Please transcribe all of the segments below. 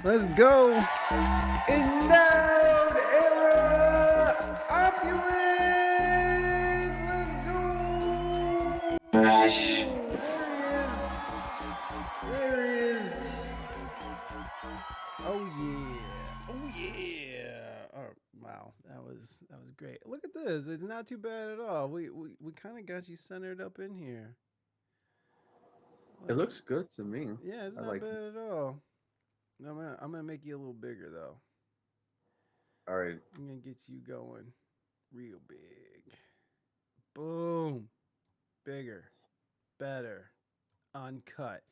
Let's go. Endowed Era. Opulence. Let's go. There he is. Oh yeah. Oh yeah. Oh wow. That was great. Look at this. It's not too bad at all. We kind of got you centered up in here. It Look. looks good to me. Yeah, it's I not like it. bad at all. I'm gonna make you a little bigger though. All right. I'm gonna get you going real big. Boom. Bigger. Better. Uncut.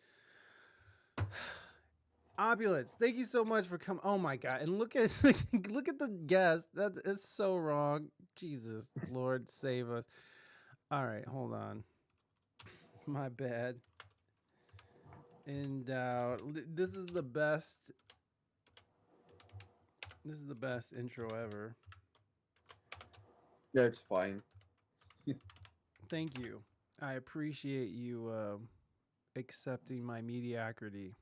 Opulence. Thank you so much for coming. Oh my god! And look at look at the guest. That is so wrong. Jesus, Lord, save us. All right, hold on. My bad. And this is the best. This is the best intro ever. Yeah, it's fine. Thank you. I appreciate you accepting my mediocrity.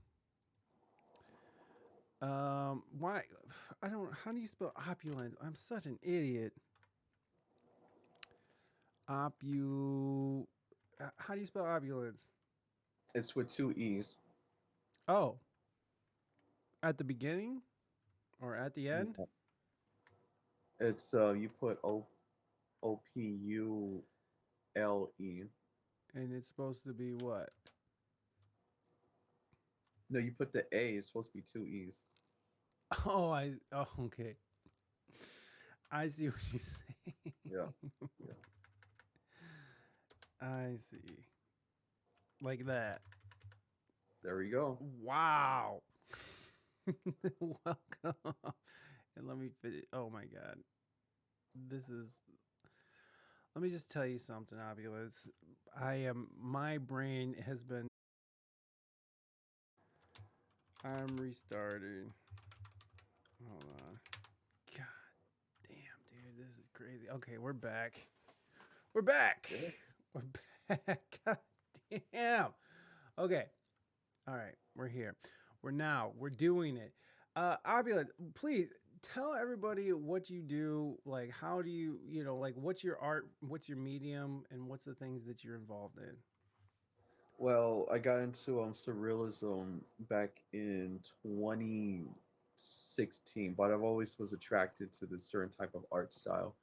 Why? I don't. How do you spell opulence? I'm such an idiot. Opu. How do you spell opulence? It's with two E's. Oh, at the beginning or at the end? Yeah. It's you put Opule. And it's supposed to be what? No, you put the A. It's supposed to be two E's. Oh, I. Oh, okay. I see what you're saying. Yeah. Yeah. I see. Like that. There we go. Wow. Welcome. And let me fit. Oh my god. This is. Let me just tell you something, Opulence. I am. My brain has been. I'm restarting. Hold on. God damn, dude. This is crazy. Okay, we're back. We're back. Yeah. We're back. God damn. Okay. All right. We're here. We're doing it. Opulence, please tell everybody what you do. Like, how do you, like, what's your art, what's your medium, and what's the things that you're involved in? Well, I got into surrealism back in 2016, but I've always was attracted to this certain type of art style.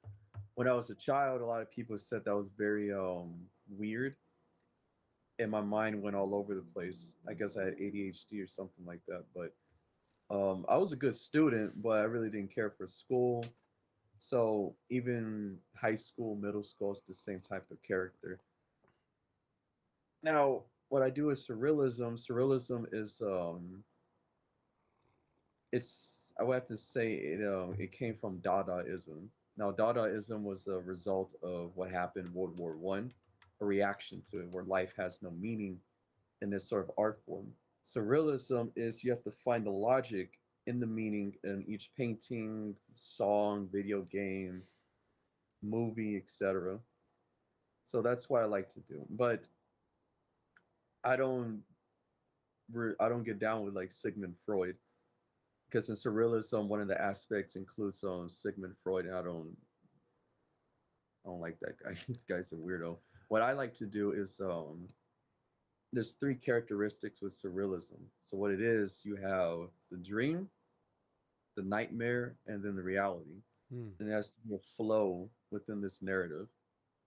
When I was a child, a lot of people said that was very weird, and my mind went all over the place. I guess I had ADHD or something like that. But I was a good student, but I really didn't care for school. So even high school, middle school, it's the same type of character. Now, what I do is surrealism. Surrealism is it's I would have to say it came from Dadaism. Now, Dadaism was a result of what happened in World War One, a reaction to it, where life has no meaning in this sort of art form. Surrealism is you have to find the logic in the meaning in each painting, song, video game, movie, etc. So that's what I like to do. But I don't I don't get down with like Sigmund Freud because in surrealism one of the aspects includes Sigmund Freud, and I don't like that guy. This guy's a weirdo. What I like to do is there's three characteristics with surrealism. So what it is, you have the dream, the nightmare, and then the reality. Hmm. And it has to be a flow within this narrative.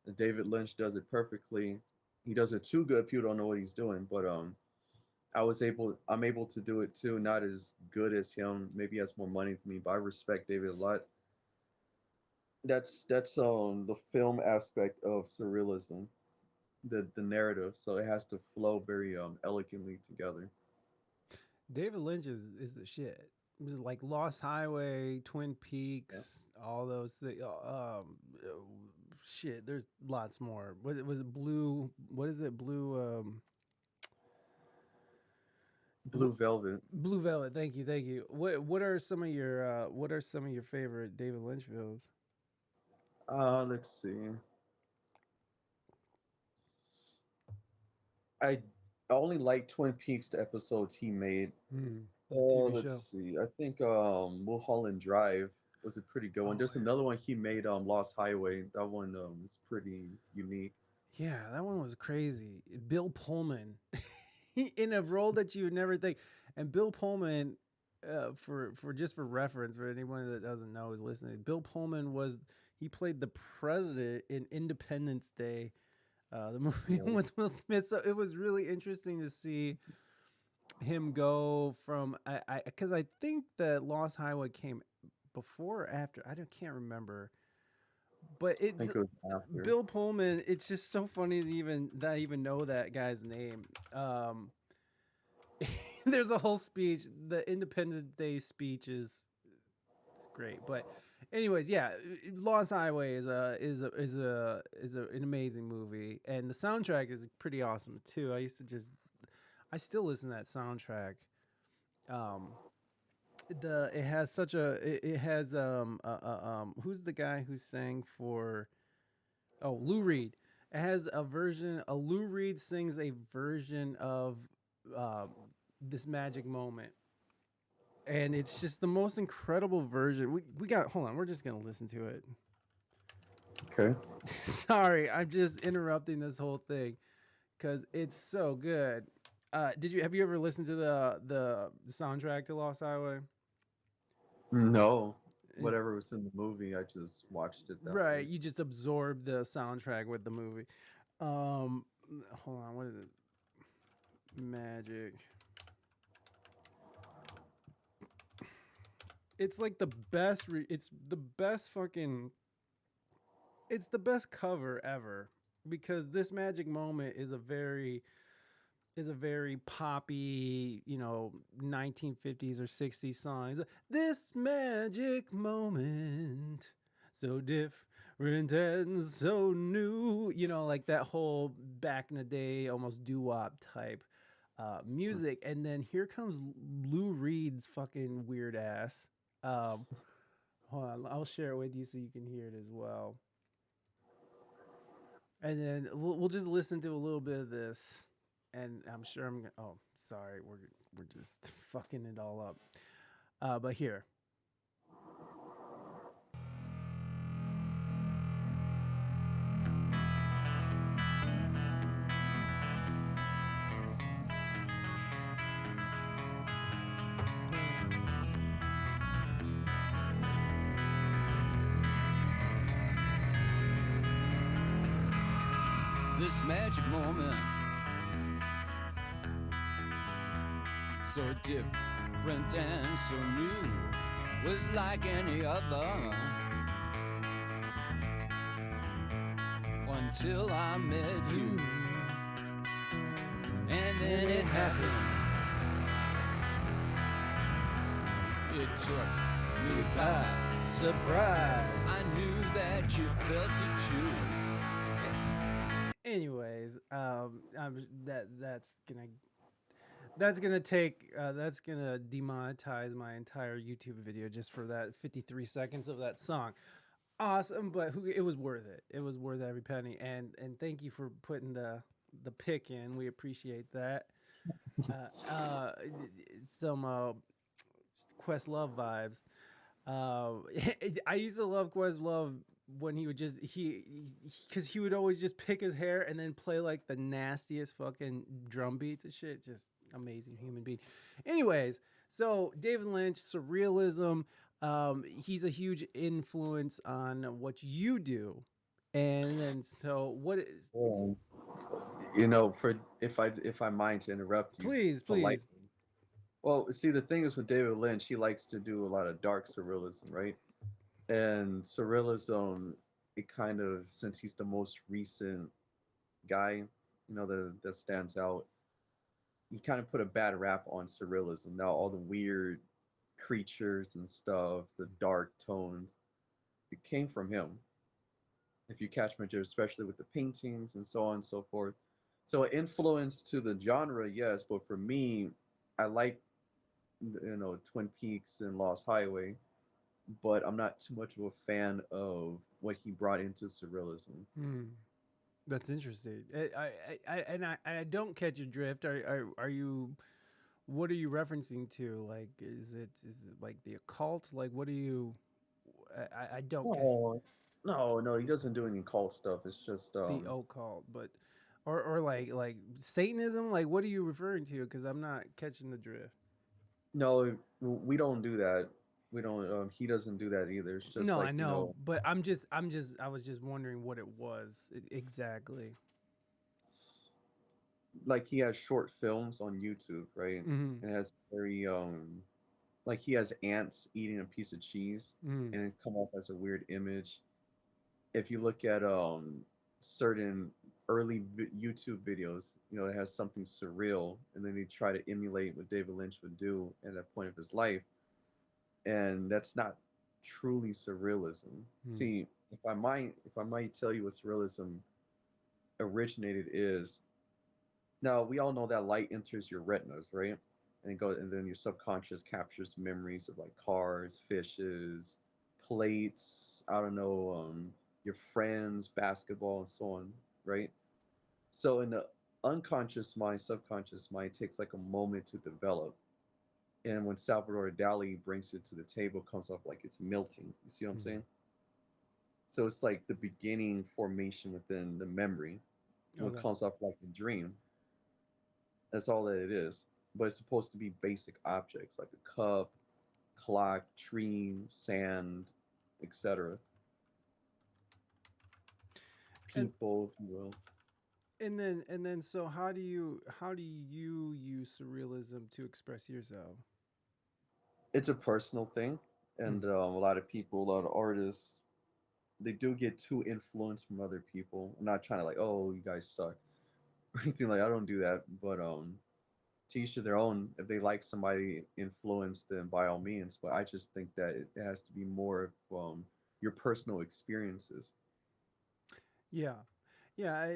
And David Lynch does it perfectly. He does it too good. People don't know what he's doing, but I'm able to do it too. Not as good as him. Maybe he has more money than me, but I respect David a lot. That's the film aspect of surrealism, the narrative. So it has to flow very elegantly together. David Lynch is the shit. It was like Lost Highway, Twin Yeah. Peaks, all those things. Shit, there's lots more. What was it? Blue? What is it? Blue Velvet. Blue Velvet. Thank you, thank you. What are some of your favorite David Lynch films? Let's see. I only like Twin Peaks the episodes he made. Hmm. the TV Let's show. see. I think Mulholland Drive was a pretty good one. Oh There's another one he made, Lost Highway. That one is pretty unique. yeah, that one was crazy. Bill Pullman in a role that you would never think. And Bill Pullman, for just for reference, for anyone that doesn't know who's listening, Bill Pullman was he played the president in Independence Day, the movie Yeah. with Will Smith. So it was really interesting to see him go from I because I think that Lost Highway came before or after. Can't remember, but I it's think it was after. Bill Pullman. It's just so funny to even know that guy's name. There's a whole speech. The Independence Day speech is it's great, but anyways, yeah, Lost Highway is an amazing movie, and the soundtrack is pretty awesome too. I still listen to that soundtrack. Um, the it has such a it has who's the guy who sang for Lou Reed. It has a version. Lou Reed sings a version of uh, this magic moment, and it's just the most incredible version. We got. Hold on, we're just gonna listen to it. Okay. Sorry, I'm just interrupting this whole thing because it's so good. Did you have you ever listened to the soundtrack to Lost Highway? No, Eh, whatever was in the movie, I just watched it that way. Right, you just absorb the soundtrack with the movie. Um, hold on, what is it? Magic. It's like the best. It's the best fucking. It's the best cover ever because this magic moment is a very poppy, 1950s or 60s song. This magic moment, so different and so new. Like that whole back in the day, almost doo wop type music. And then here comes Lou Reed's fucking weird ass. Um, hold on, I'll share it with you so you can hear it as well. And then we'll just listen to a little bit of this, and I'm sure I'm gonna. Oh, sorry, we're just fucking it all up. But here, This magic moment, so different and so new, was like any other until I met you. And then it happened. It took me by surprise. I knew that you felt it too. anyways, that's gonna take that's gonna demonetize my entire YouTube video just for that 53 seconds of that song. Awesome, but it was worth it. It was worth every penny, and thank you for putting the pick in. We appreciate that. Uh, some Questlove vibes. I used to love Questlove when he would just because he would always just pick his hair and then play like the nastiest fucking drum beats and shit. Just amazing human being. Anyways, so David Lynch, surrealism. He's a huge influence on what you do, and then so what is? Um, for if I mind to interrupt you Please, please. politely. Well, see, the thing is with David Lynch, he likes to do a lot of dark surrealism, right? And surrealism, it kind of, since he's the most recent guy, that stands out, he kind of put a bad rap on surrealism. Now, all the weird creatures and stuff, the dark tones, it came from him. If you catch my drift, especially with the paintings and so on and so forth. So, influence to the genre, yes, but for me, I like Twin Peaks and Lost Highway, but I'm not too much of a fan of what he brought into surrealism. Hmm. That's interesting. I don't catch your drift. Are you? what are you referencing to? Like, is it like the occult? Like, what do you? I don't get No, no, he doesn't do any cult stuff. It's just the occult, but or like Satanism. Like, what are you referring to? Because I'm not catching the drift. no, we don't do that. We don't. He doesn't do that either. It's just No, I like, know, but I was just wondering what it was exactly. like he has short films on YouTube, right? Mm-hmm. And it has very like he has ants eating a piece of cheese, Mm-hmm. and it come off as a weird image. If you look at certain early YouTube videos, it has something surreal, and then they try to emulate what David Lynch would do at that point of his life, and that's not truly surrealism. See, if I might tell you what surrealism originated is, now we all know that light enters your retinas, right? And then your subconscious captures memories of like cars, fishes, plates, I don't know, your friends, basketball, and so on, right? So in the unconscious mind, subconscious mind takes like a moment to develop. And when Salvador Dali brings it to the table, it comes off like it's melting. You see what I'm Mm-hmm. saying? So it's like the beginning formation within the memory. When it Okay. comes off like a dream, that's all that it is. But it's supposed to be basic objects like a cup, clock, tree, sand, etc. And People, if you will. and then so how do you use surrealism to express yourself? It's a personal thing, Mm. and a lot of people, a lot of artists, they do get too influenced from other people. I'm not trying to like, oh, you guys suck or anything like. I don't do that, but to each of their own. If they like somebody influenced, then by all means. But I just think that it has to be more of your personal experiences. Yeah. Yeah,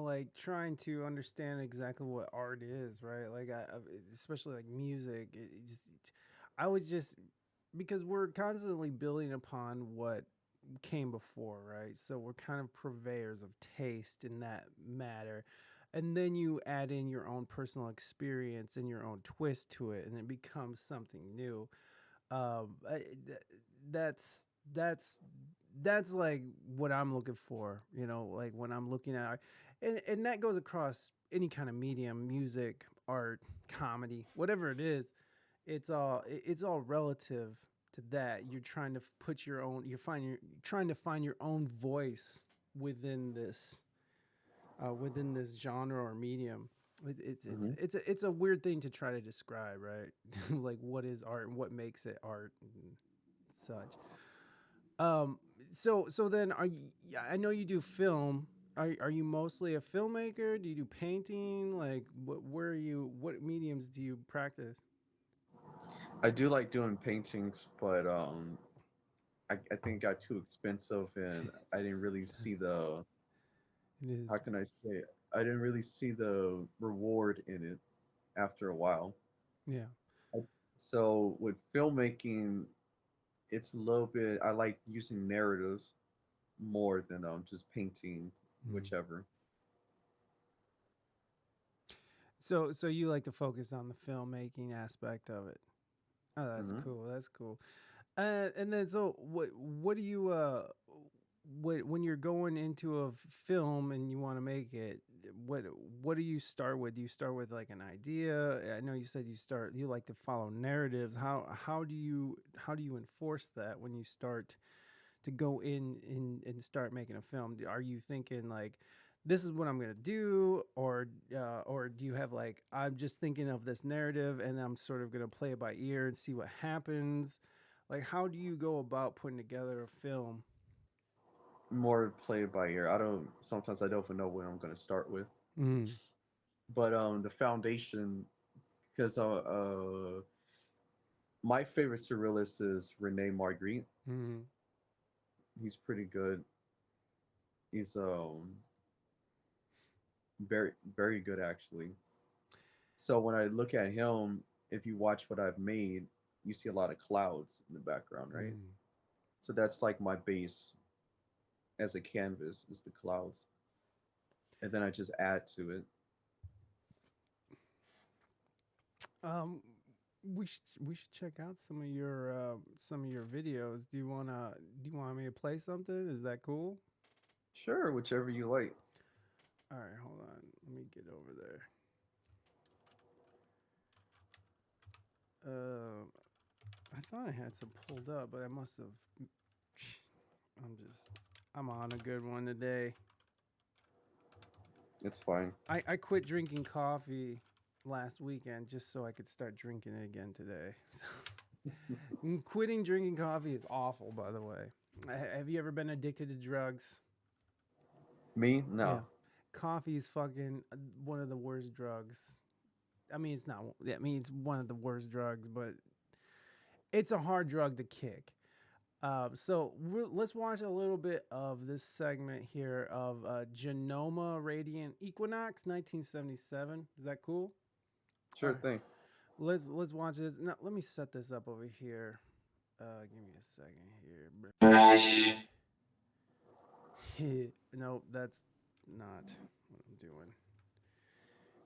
like trying to understand exactly what art is, right? Like, especially like music. I was just because we're constantly building upon what came before, right? So we're kind of purveyors of taste in that matter. And then you add in your own personal experience and your own twist to it, and it becomes something new. I, that's that's that's like what I'm looking for, like when I'm looking at art. And that goes across any kind of medium, music, art, comedy, whatever it is. It's all relative to that. You're trying to put your own you're trying to find your own voice within this within this genre or medium. Hmm. It's a weird thing to try to describe, right? Like, what is art and what makes it art and such. Um, so then are you? Yeah, I know you do film. Are you mostly a filmmaker? Do you do painting? Like, where are you? What mediums do you practice? I do like doing paintings, but I think it got too expensive, and I didn't really see the, It is. how can I say it? I didn't really see the reward in it after a while. Yeah. I- So with filmmaking, it's a little bit. I like using narratives more than just painting, Mm. whichever. So you like to focus on the filmmaking aspect of it. Oh, that's Hmm. cool. That's cool. And then so what do you when you're going into a film and you want to make it, what what do you start with? Do you start with like an idea? I know you said you like to follow narratives. How do you enforce that when you start to go in and start making a film? Are you thinking like, this is what I'm gonna do, or do you have like, I'm just thinking of this narrative and I'm sort of gonna play it by ear and see what happens? Like, how do you go about putting together a film? More play it by ear. I don't. Sometimes I don't even know where I'm going to start with. Mm, But the foundation, because my favorite surrealist is Rene Magritte. mm, He's pretty good. He's very very good actually. So when I look at him, if you watch what I've made, you see a lot of clouds in the background, right? mm. So that's like my base as a canvas is the clouds, and then I just add to it. Um, we should check out some of your videos. Do you want me to play something? Is that cool? Sure, whichever you like. All right, hold on. Let me get over there. Um, I thought I had some pulled up, but I must have. I'm on a good one today. It's fine. I quit drinking coffee last weekend just so I could start drinking it again today. Quitting drinking coffee is awful, by the way. Have you ever been addicted to drugs? Me? Yeah. No. Coffee is fucking one of the worst drugs. I mean, it's not. I mean, it's one of the worst drugs, but it's a hard drug to kick. Let's watch a little bit of this segment here of Genoma Radiant Equinox 1977. Is that cool? All Sure right. thing. Let's watch this. Now, let me set this up over here. Give me a second here. No, that's not what I'm doing.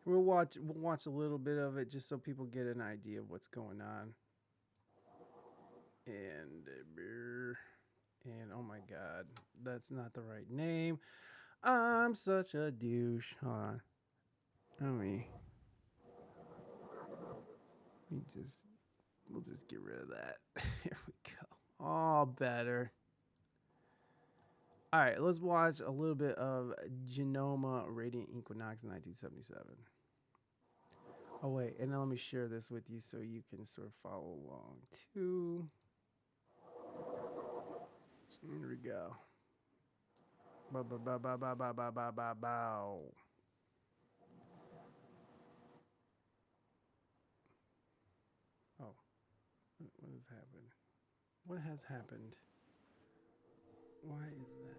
We'll watch a little bit of it just so people get an idea of what's going on. And oh my god, that's not the right name. I'm such a douche. Hold on. Let me just we'll just get rid of that. Here we go. All better. All right, let's watch a little bit of Genoma Radiant Equinox 1977. Oh wait, and now let me share this with you so you can sort of follow along too. Here we go. Bow, bow, bow, bow, bow, bow, bow, bow, bow, bow. Oh, what has happened? What has happened? Why is that?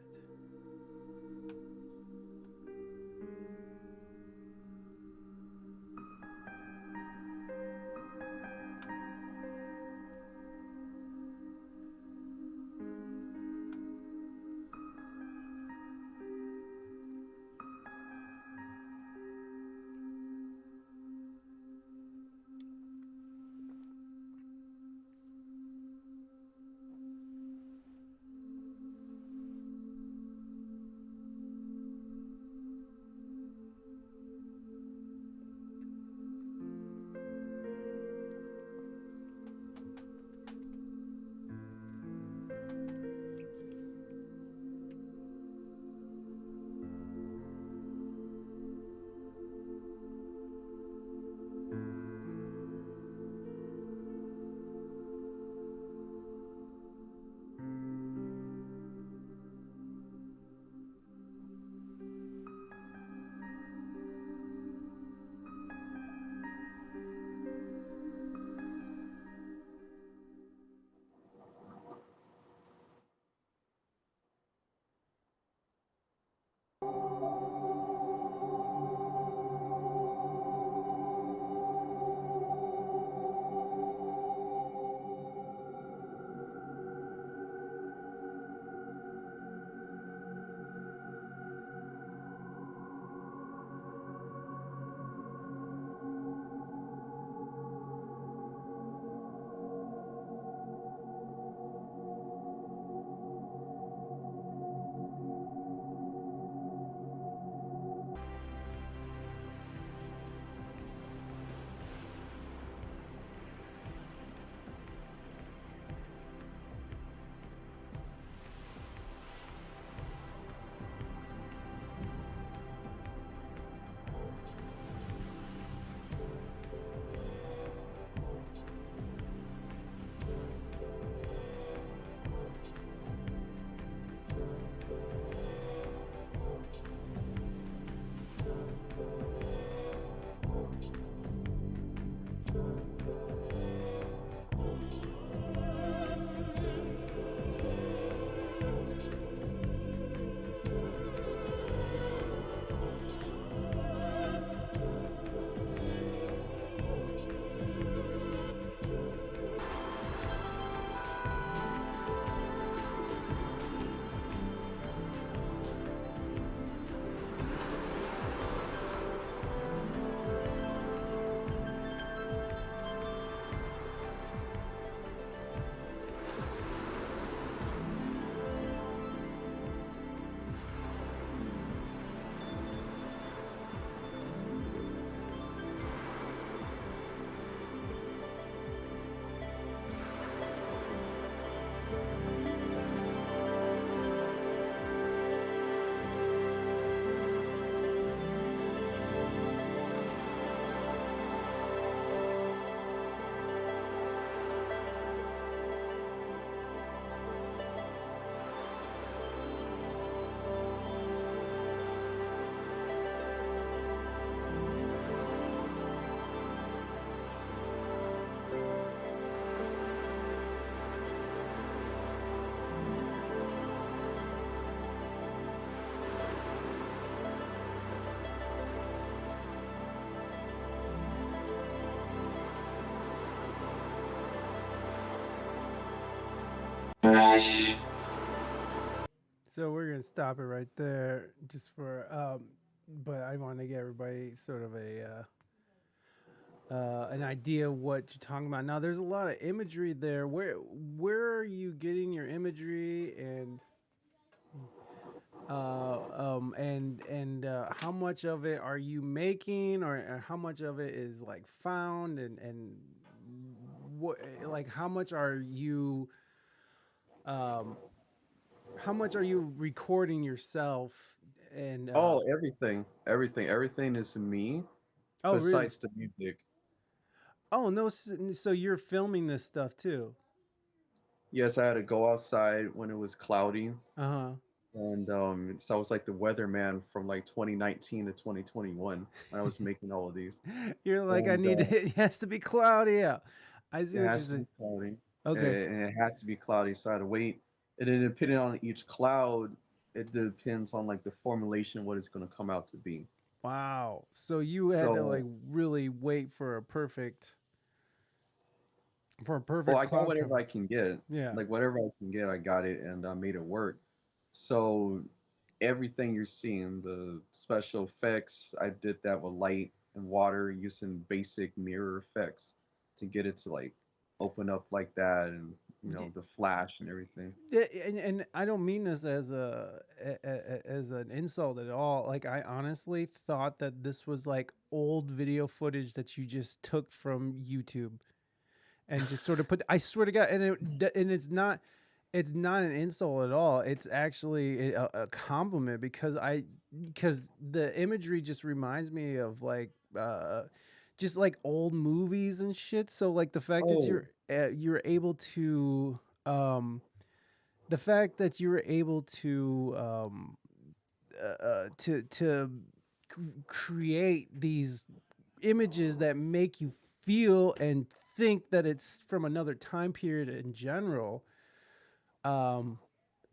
So we're gonna stop it right there, just for but I want to get everybody sort of a an idea of what you're talking about. Now, there's a lot of imagery there. Where are you getting your imagery, and how much of it are you making, or how much of it is like found, and what, like, um how much are you recording yourself, and Oh, everything is me oh, really? besides the music. Oh, no, so you're filming this stuff too? Yes, I had to go outside when it was cloudy, Uh-huh. and so I was like the weatherman from like 2019 to 2021 when I was making all of these. You're like, I And need to, it has to be cloudy out. I see it what you're has to saying. be cloudy, Okay. and it had to be cloudy, so I had to wait. And then depending on each cloud, it depends on like the formulation, what it's going to come out to be. Wow. So you had to like So, really wait for a perfect, well, I got cloud whatever cover. I can get. Yeah. Like whatever I can get, I got it, and I made it work. So everything you're seeing, the special effects, I did that with light and water using basic mirror effects to get it to like open up like that, and D- the flash and everything. and I don't mean this as as an insult at all. Like, I honestly thought that this was like old video footage that you just took from YouTube and just sort of put. I swear to God, and it's not an insult at all. It's actually a compliment, because the imagery just reminds me of like just like old movies and shit. So like the fact that Oh, you're able to the fact that you were able to create these images that make you feel and think that it's from another time period in general. um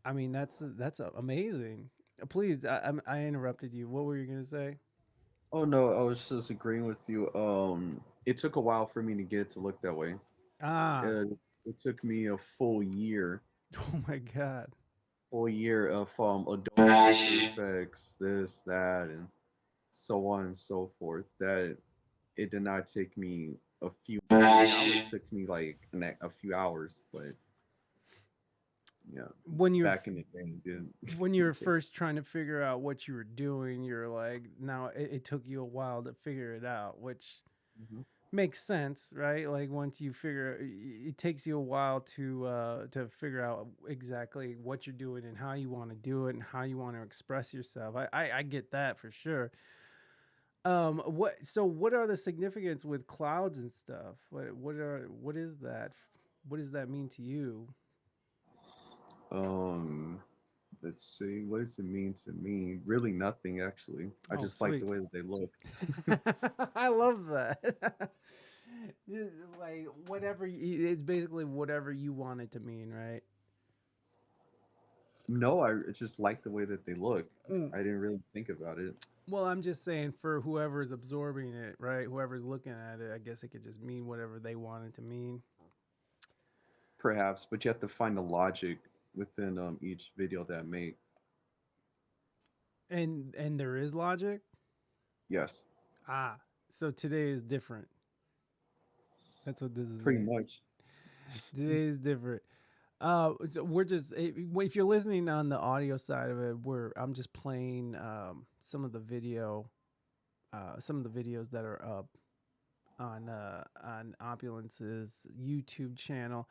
I mean, that's amazing. Please, I interrupted you. What were you gonna say? oh no, I was just agreeing with you. It took a while for me to get it to look that way. Ah. It, it took me a Oh my God. full year of Adobe After Effects, this, that, and so on and so forth. That it did not take me a few. Now it took me like a few hours, but yeah, when you're back in the day, it didn't, when you were didn't take. first trying to figure out what you were doing, you're like, now it took you a while to figure it out, which Mhm. makes sense, right? Like, once you figure, it takes you a while to figure out exactly what you're doing and how you want to do it and how you want to express yourself. I get that for sure. What are the significance with clouds and stuff? What is that? What does that mean to you? Um, let's see, what does it mean to me? Really, nothing actually. I Oh, just like the sweet. way that they look. I love that. It's like whatever it's basically whatever you want it to mean, right? No, I just like the way that they look. Mm. I didn't really think about it. Well, I'm just saying, for whoever's absorbing it, right? Whoever's looking at it, I guess it could just mean whatever they want it to mean. Perhaps, but you have to find the logic within each video that I make. And there is logic. Yes, Ah, so today is different. That's what this is pretty saying. much. Today is different. So we're just, if you're listening on the audio side of it, I'm just playing some of the videos that are up on Opulence's YouTube channel,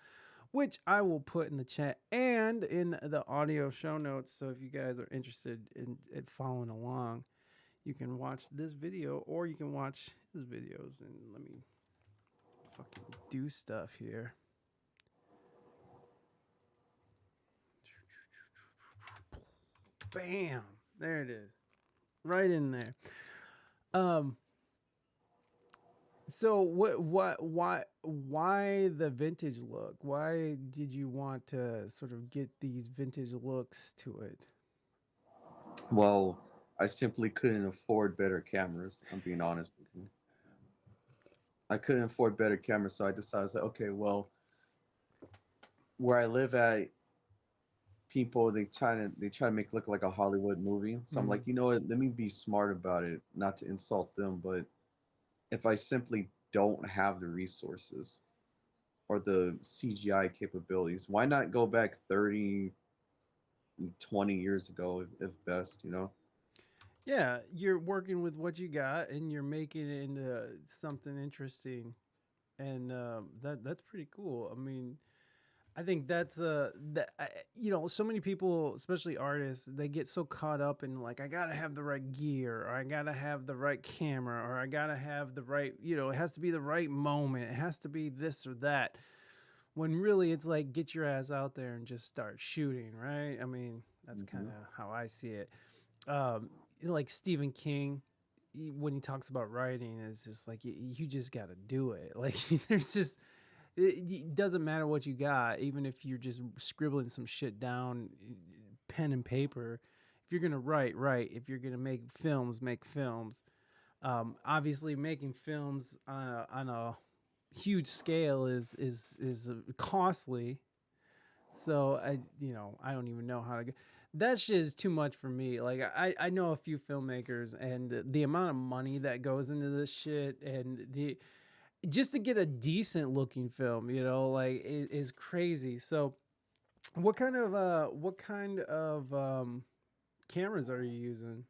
which I will put in the chat and in the audio show notes. So if you guys are interested in following along, you can watch this video or you can watch his videos. And let me fucking do stuff here. Bam! There it is. Right in there. Um so why the vintage look? Why did you want to sort of get these vintage looks to it? Well, I simply couldn't afford better cameras. I'm being honest with you. I couldn't afford better cameras, so I decided, like, okay, well, where I live at, people they try to make it look like a Hollywood movie. So I'm Mm. like, you know what? Let me be smart about it, not to insult them, but if I simply don't have the resources or the CGI capabilities, why not go back 30, 20 years ago, if best, you know? Yeah, you're working with what you got and you're making it into something interesting, and that's pretty cool. I mean, I think that's so many people, especially artists, they get so caught up in like I gotta have the right gear, or I gotta have the right camera, or I gotta have the right, it has to be the right moment, it has to be this or that. When really it's like get your ass out there and just start shooting, right? I mean, that's kind Hmm. of how I see it. Um, like Stephen King, when he talks about writing, it's just like you just got to do it. Like there's just it doesn't matter what you got, even if you're just scribbling some shit down, pen and paper. If you're gonna write, write. If you're gonna make films, make films. Obviously, making films on a huge scale is costly. So I don't even know how to. That shit is too much for me. Like I know a few filmmakers, and the amount of money that goes into this shit, and the just to get a decent looking film, like is crazy. So what kind of cameras are you using?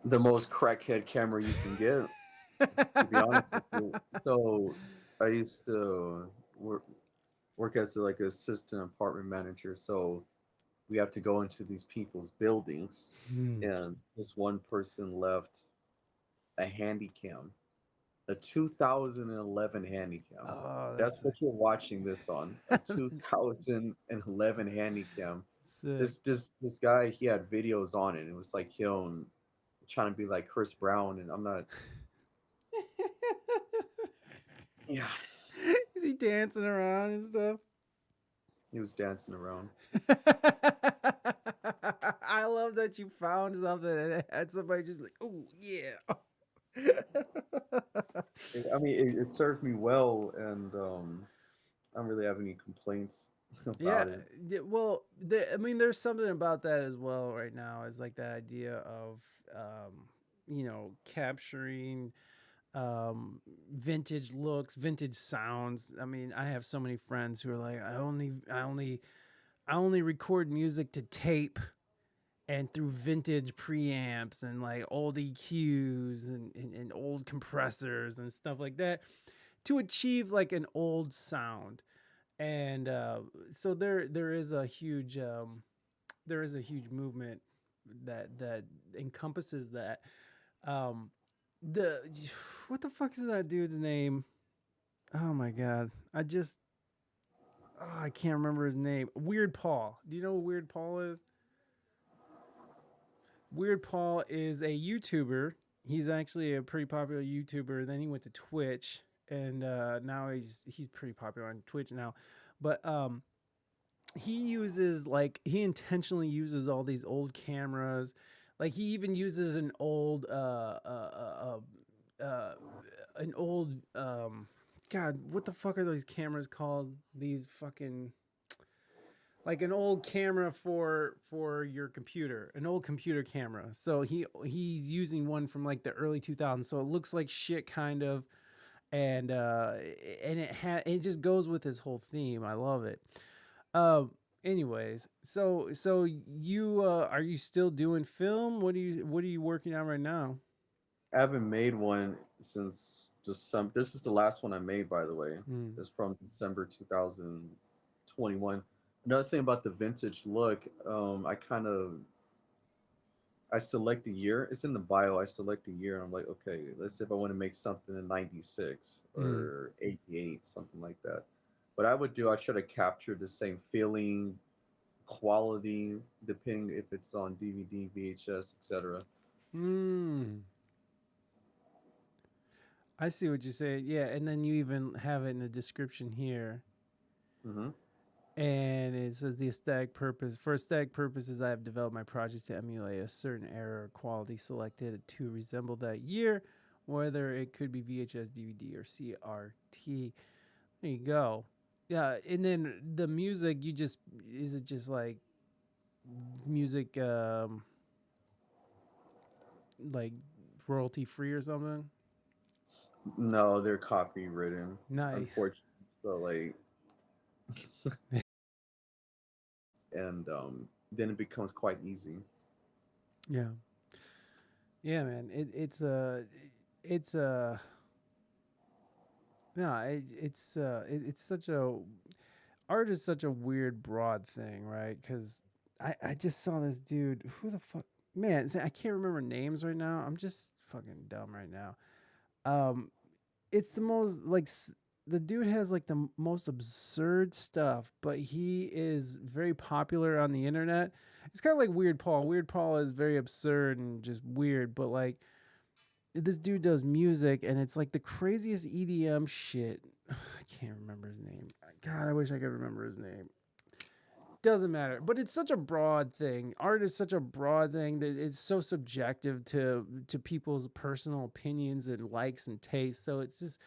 The most crackhead camera you can get, to be honest with you. So I used to work as like an assistant apartment manager. So we have to go into these people's buildings, Hmm. and this one person left a handy cam, a 2011 handy cam. Oh, That's that's what you're watching this on, a 2011 handy cam. sick. This guy, he had videos on it. It was like him trying to be like Chris Brown, and I'm not. Yeah, Is he dancing around and stuff? he was dancing around. I love that you found something and it had somebody just like, oh yeah. I mean, it served me well, and I don't really have any complaints Yeah, about it. well, I mean, there's something about that as well right now. Is like that idea of, capturing vintage looks, vintage sounds. I mean, I have so many friends who are like, I only record music to tape and through vintage preamps and like old EQs and old compressors and stuff like that to achieve like an old sound. And so there is a huge movement that encompasses that. Um, the what the fuck is that dude's name? Oh my god, I can't remember his name. Weird Paul. Do you know who Weird Paul is? Weird Paul is a YouTuber. He's actually a pretty popular YouTuber. Then he went to Twitch, and now he's pretty popular on Twitch now. But he intentionally uses all these old cameras. Like he even uses uh, an old God, what the fuck are those cameras called? These fucking like an old camera for your computer, an old computer camera. So he's using one from like the early 2000s, so it looks like shit kind of, and it just goes with his whole theme. I love it. Anyways, so you are you still doing film? What are you working on right now? I haven't made one since just some. This is the last one I made, by the way. Hmm. It's from December 2021. Another thing about the vintage look, I select a year. It's in the bio. I select a year. And I'm like, okay, let's say if I want to make something in '96 Hmm. or '88, something like that. What I try to capture the same feeling, quality, depending if it's on DVD, VHS, etc. Hmm. I see what you say. Yeah, and then you even have it in the description here. Hmm. And it says the aesthetic purpose. For aesthetic purposes, I have developed my projects to emulate a certain era or quality selected to resemble that year, whether it could be VHS, DVD, or CRT. There you go. Yeah, and then the music, is it just like music like royalty free or something? No, they're copywritten, Nice. unfortunately. So like, and then it becomes quite easy. Yeah. Yeah, man. It's no, it's such a art is such a weird broad thing, right? Cuz I just saw this dude, who the fuck, man, I can't remember names right now. I'm just fucking dumb right now. Um it's the most like the dude has like the most absurd stuff, but he is very popular on the internet. It's kind of like Weird Paul. Weird Paul is very absurd and just weird, but like this dude does music and it's like the craziest EDM shit. I can't remember his name. God, I wish I could remember his name. Doesn't matter, but it's such a broad thing. Art is such a broad thing that it's so subjective to people's personal opinions and likes and tastes. So it's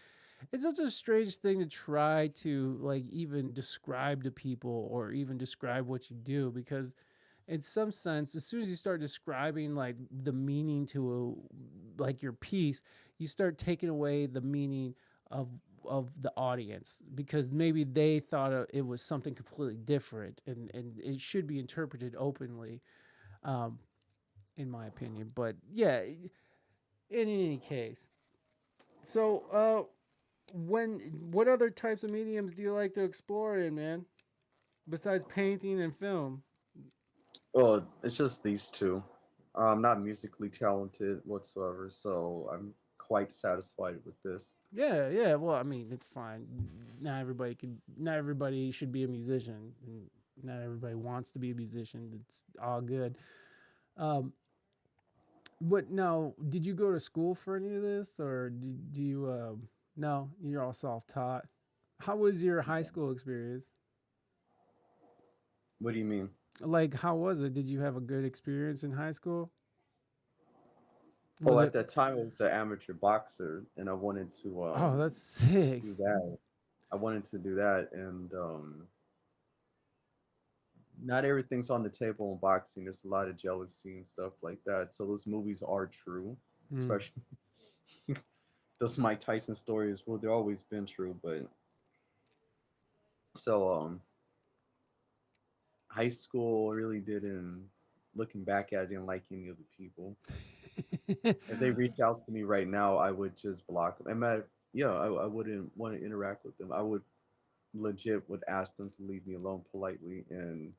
such a strange thing to try to like even describe to people or even describe what you do, because in some sense, as soon as you start describing like the meaning to like your piece, you start taking away the meaning of the audience, because maybe they thought it was something completely different, and it should be interpreted openly, um, in my opinion. But yeah, in any case, so when what other types of mediums do you like to explore in, man, besides painting and film? Well, it's just these two. I'm not musically talented whatsoever, so I'm quite satisfied with this. Yeah, yeah. Well, I mean, it's fine. Not everybody should be a musician, and not everybody wants to be a musician. It's all good. Um, but now, did you go to school for any of this, or do you? No, you're all self-taught. How was your high school experience? What do you mean? Like, how was it? Did you have a good experience in high school? Was Well, at it? that time, I was an amateur boxer, and I wanted to Oh, that's sick. do that. I wanted to do that, and not everything's on the table in boxing. There's a lot of jealousy and stuff like that. So those movies are true, Mm. especially those Mike Tyson stories. Well, they've always been true, but so high school really didn't. Looking back at it, I didn't like any of the people. If they reach out to me right now, I would just block them. Yeah, I wouldn't want to interact with them. I would legit would ask them to leave me alone politely and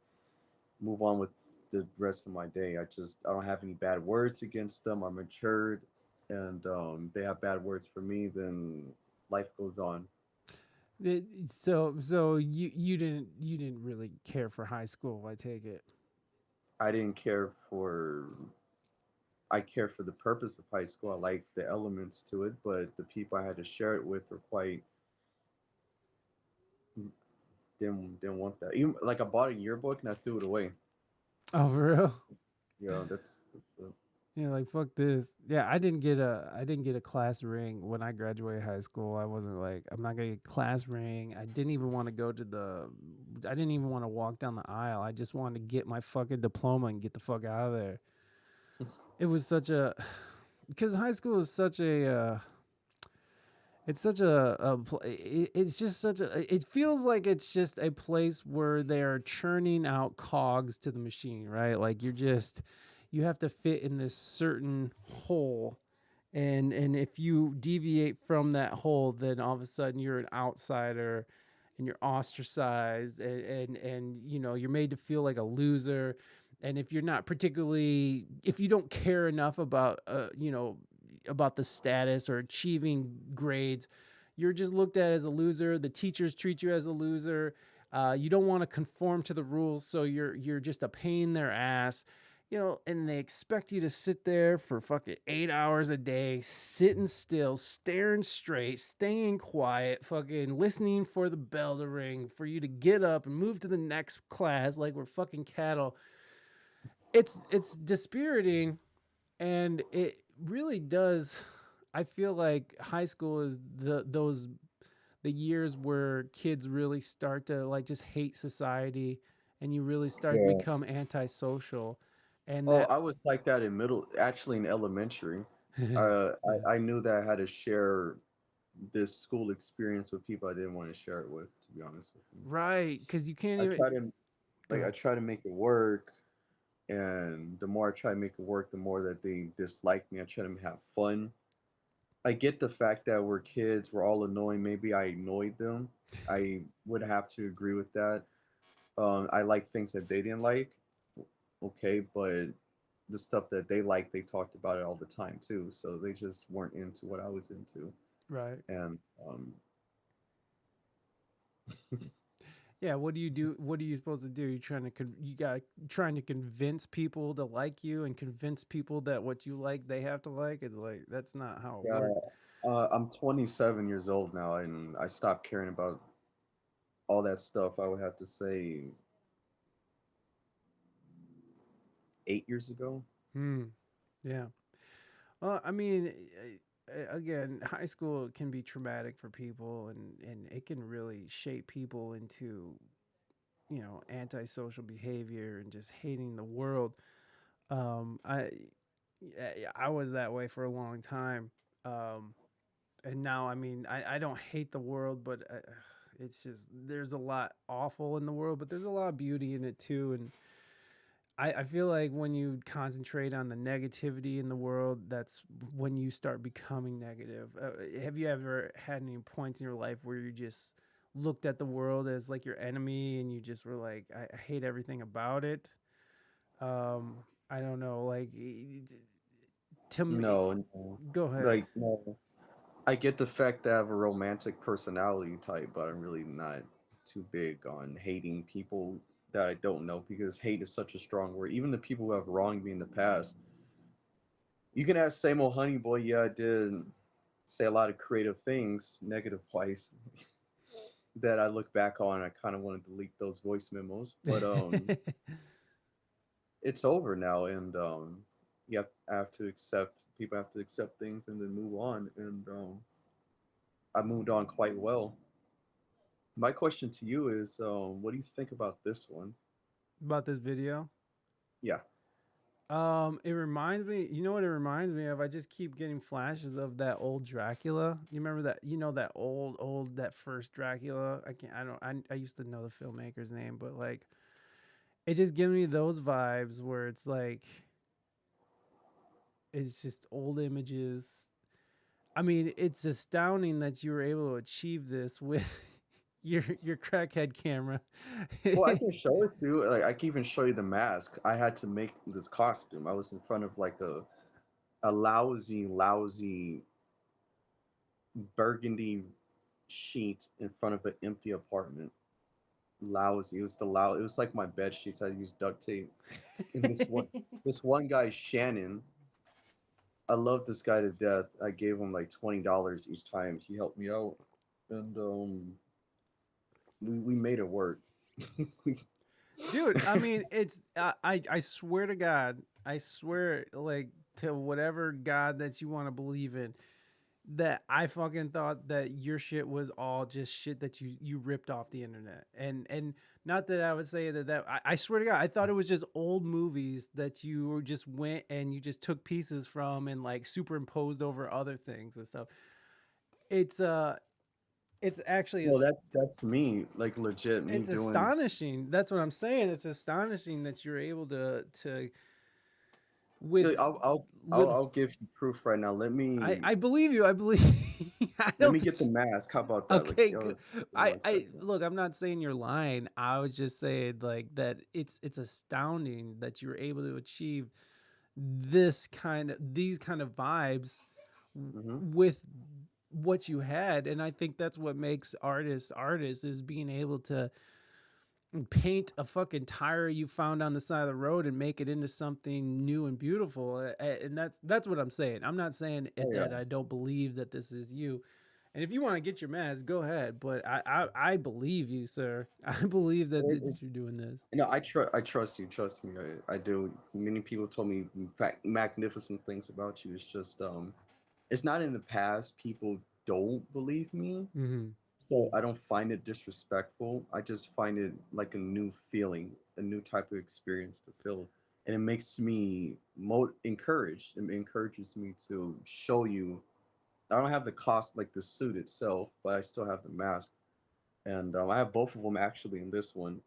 move on with the rest of my day. I don't have any bad words against them. I'm matured, and they have bad words for me. Then life goes on. So you didn't really care for high school, I take it. I didn't care for. I care for the purpose of high school. I like the elements to it, but the people I had to share it with were quite didn't want that. Even like I bought a yearbook and I threw it away. Oh, for real? That's it. Yeah, like fuck this. Yeah, I didn't get a class ring when I graduated high school. I wasn't like, I'm not gonna get a class ring. I didn't even want to go to the I didn't even want to walk down the aisle. I just wanted to get my fucking diploma and get the fuck out of there. It was such a because high school is such a it's such it's just such a it feels like it's just a place where they're churning out cogs to the machine, right? Like you have to fit in this certain hole, and if you deviate from that hole, then all of a sudden you're an outsider and you're ostracized, and you know, you're made to feel like a loser. And if you're not particularly, if you don't care enough about you know, about the status or achieving grades, you're just looked at as a loser. The teachers treat you as a loser. You don't want to conform to the rules, so you're just a pain in their ass, you know. And they expect you to sit there for fucking 8 hours a day, sitting still, staring straight, staying quiet, fucking listening for the bell to ring for you to get up and move to the next class like we're fucking cattle. It's dispiriting, and it really does. I feel like high school is the years where kids really start to like just hate society and you really start to Yeah. become antisocial, and Oh, that I was like that in actually in elementary. I knew that I had to share this school experience with people I didn't want to share it with, to be honest with you. right, because you can't I even try to go I ahead. try to make it work, and the more I try to make it work, the more that they dislike me. I try to have fun. I get the fact that we're kids, we're all annoying. Maybe I annoyed them. I would have to agree with that. I like things that they didn't like. Okay, but the stuff that they like, they talked about it all the time too. So they just weren't into what I was into. Right. And um, Yeah, what do you do? What are you supposed to do? You trying to you got trying to convince people to like you and convince people that what you like they have to like. It's like that's not how it yeah, works. I'm 27 years old now, and I stopped caring about all that stuff. I would have to say 8 years ago. Hmm. Yeah. Well, I mean, again, high school can be traumatic for people, and it can really shape people into antisocial behavior and just hating the world. I yeah, I was that way for a long time. Um, and now I mean I don't hate the world, but it's just there's a lot awful in the world, but there's a lot of beauty in it too. And I feel like when you concentrate on the negativity in the world, that's when you start becoming negative. Have you ever had any points in your life where you just looked at the world as like your enemy and you just were like I hate everything about it? um I don't know, like to me. No, no, Go ahead. like no. I get the fact that I have a romantic personality type, but I'm really not too big on hating people that I don't know because hate is such a strong word. Even the people who have wronged me in the past, you can ask same old honey boy. Yeah, I did say a lot of creative things, negative wise, that I look back on. I kind of want to delete those voice memos, but it's over now, and you have to accept. People have to accept things and then move on. And I moved on quite well. My question to you is, what do you think about this one? About this video. Yeah. It reminds me. You know what it reminds me of? I just keep getting flashes of that old Dracula. You remember that? You know that old that first Dracula. I can't. I don't. I used to know the filmmaker's name, but like, it just gives me those vibes where it's like it's just old images. I mean, it's astounding that you were able to achieve this with your crackhead camera. Well, I can show it to you. Like, I can even show you the mask. I had to make this costume. I was in front of like a lousy burgundy sheet in front of an empty apartment. Lousy. It was the loud. It was like my bed sheets. I used duct tape. And this one guy, Shannon. I love this guy to death. I gave him like $20 each time he helped me out, and we made it work. Dude, I mean, it's I swear to God, I swear like to whatever God that you want to believe in, that I fucking thought that your shit was all just shit that you ripped off the internet. And not that I would say that I swear to God, I thought it was just old movies that you just went and you just took pieces from and like superimposed over other things and stuff. It's it's actually a Well, that's me, like legit me it's doing. astonishing. That's what I'm saying. It's astonishing that you're able to with Dude, little. I'll give you proof right now. I believe you. I believe. I Let don't. me get the mask. How about that? Like, Okay, yo, good. give me one I second. look. I'm not saying you're lying. I was just saying like that. It's astounding that you're able to achieve these kind of vibes Hmm. with what you had, and I think that's what makes artists is being able to paint a fucking tire you found on the side of the road and make it into something new and beautiful. And that's what I'm saying. I'm not saying Oh that yeah. I don't believe that this is you. And if you want to get your mask, go ahead. But I believe you, sir. I believe that, It, you're doing this. no, I trust you. Trust me. I do. Many people told me in fact magnificent things about you. It's just it's not in the past. People don't believe me. Mm-hmm. So I don't find it disrespectful. I just find it like a new feeling, a new type of experience to feel. And it makes me encouraged. It encourages me to show you. I don't have the cost like the suit itself, but I still have the mask. And I have both of them actually in this one.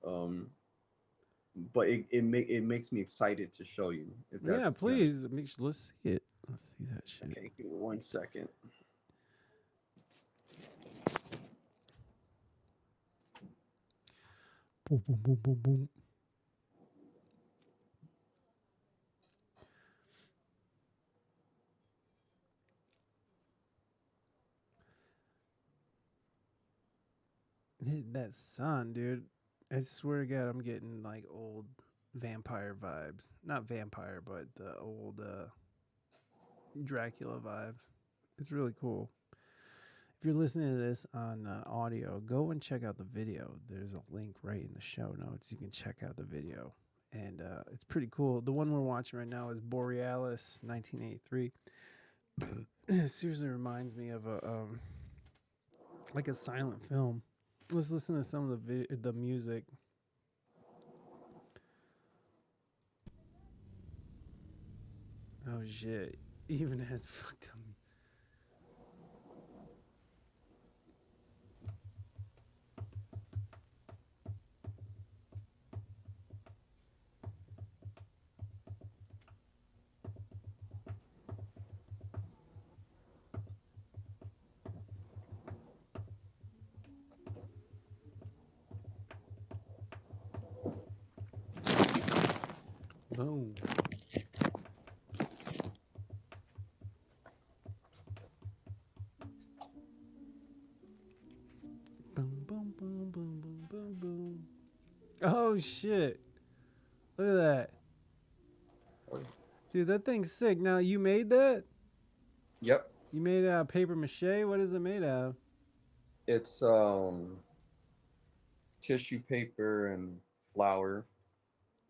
But it makes me excited to show you if Yeah, that's, you know. please. Let's see it. Let's see that shit. Okay, give me 1 second. Boom, boom, boom, boom, boom. That sun, dude. I swear to God, I'm getting like old vampire vibes. Not vampire, but the old Dracula vibes. It's really cool. If you're listening to this on audio, go and check out the video. There's a link right in the show notes. You can check out the video. And it's pretty cool. The one we're watching right now is Borealis 1983. It seriously reminds me of a like a silent film. Let's listen to some of the music. Oh shit! Even has fucked up. Boom. Boom, boom, boom, boom, boom, boom, boom. Oh shit! Look at that, dude. That thing's sick. Now you made that? Yep. You made it out of paper mache? What is it made out of? It's tissue paper and flour.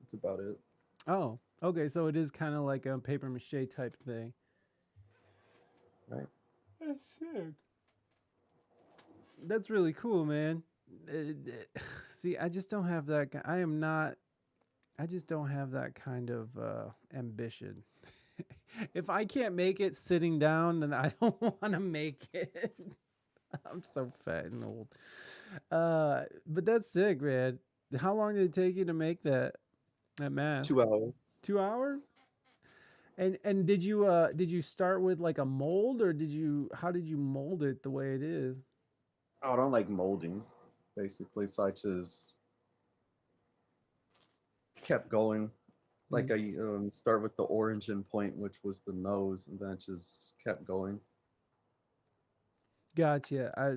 That's about it. Oh, okay. So it is kind of like a paper mache type thing. Right. That's sick. That's really cool, man. See, I just don't have that. I am not. I just don't have that kind of ambition. If I can't make it sitting down, then I don't want to make it. I'm so fat and old. But that's sick, man. How long did it take you to make that mask? 2 hours. 2 hours? And did you start with like a mold, or how did you mold it the way it is? Oh, I don't like molding, basically. So I just kept going. Like Mm, I start with the origin point, which was the nose, and then I just kept going. gotcha. I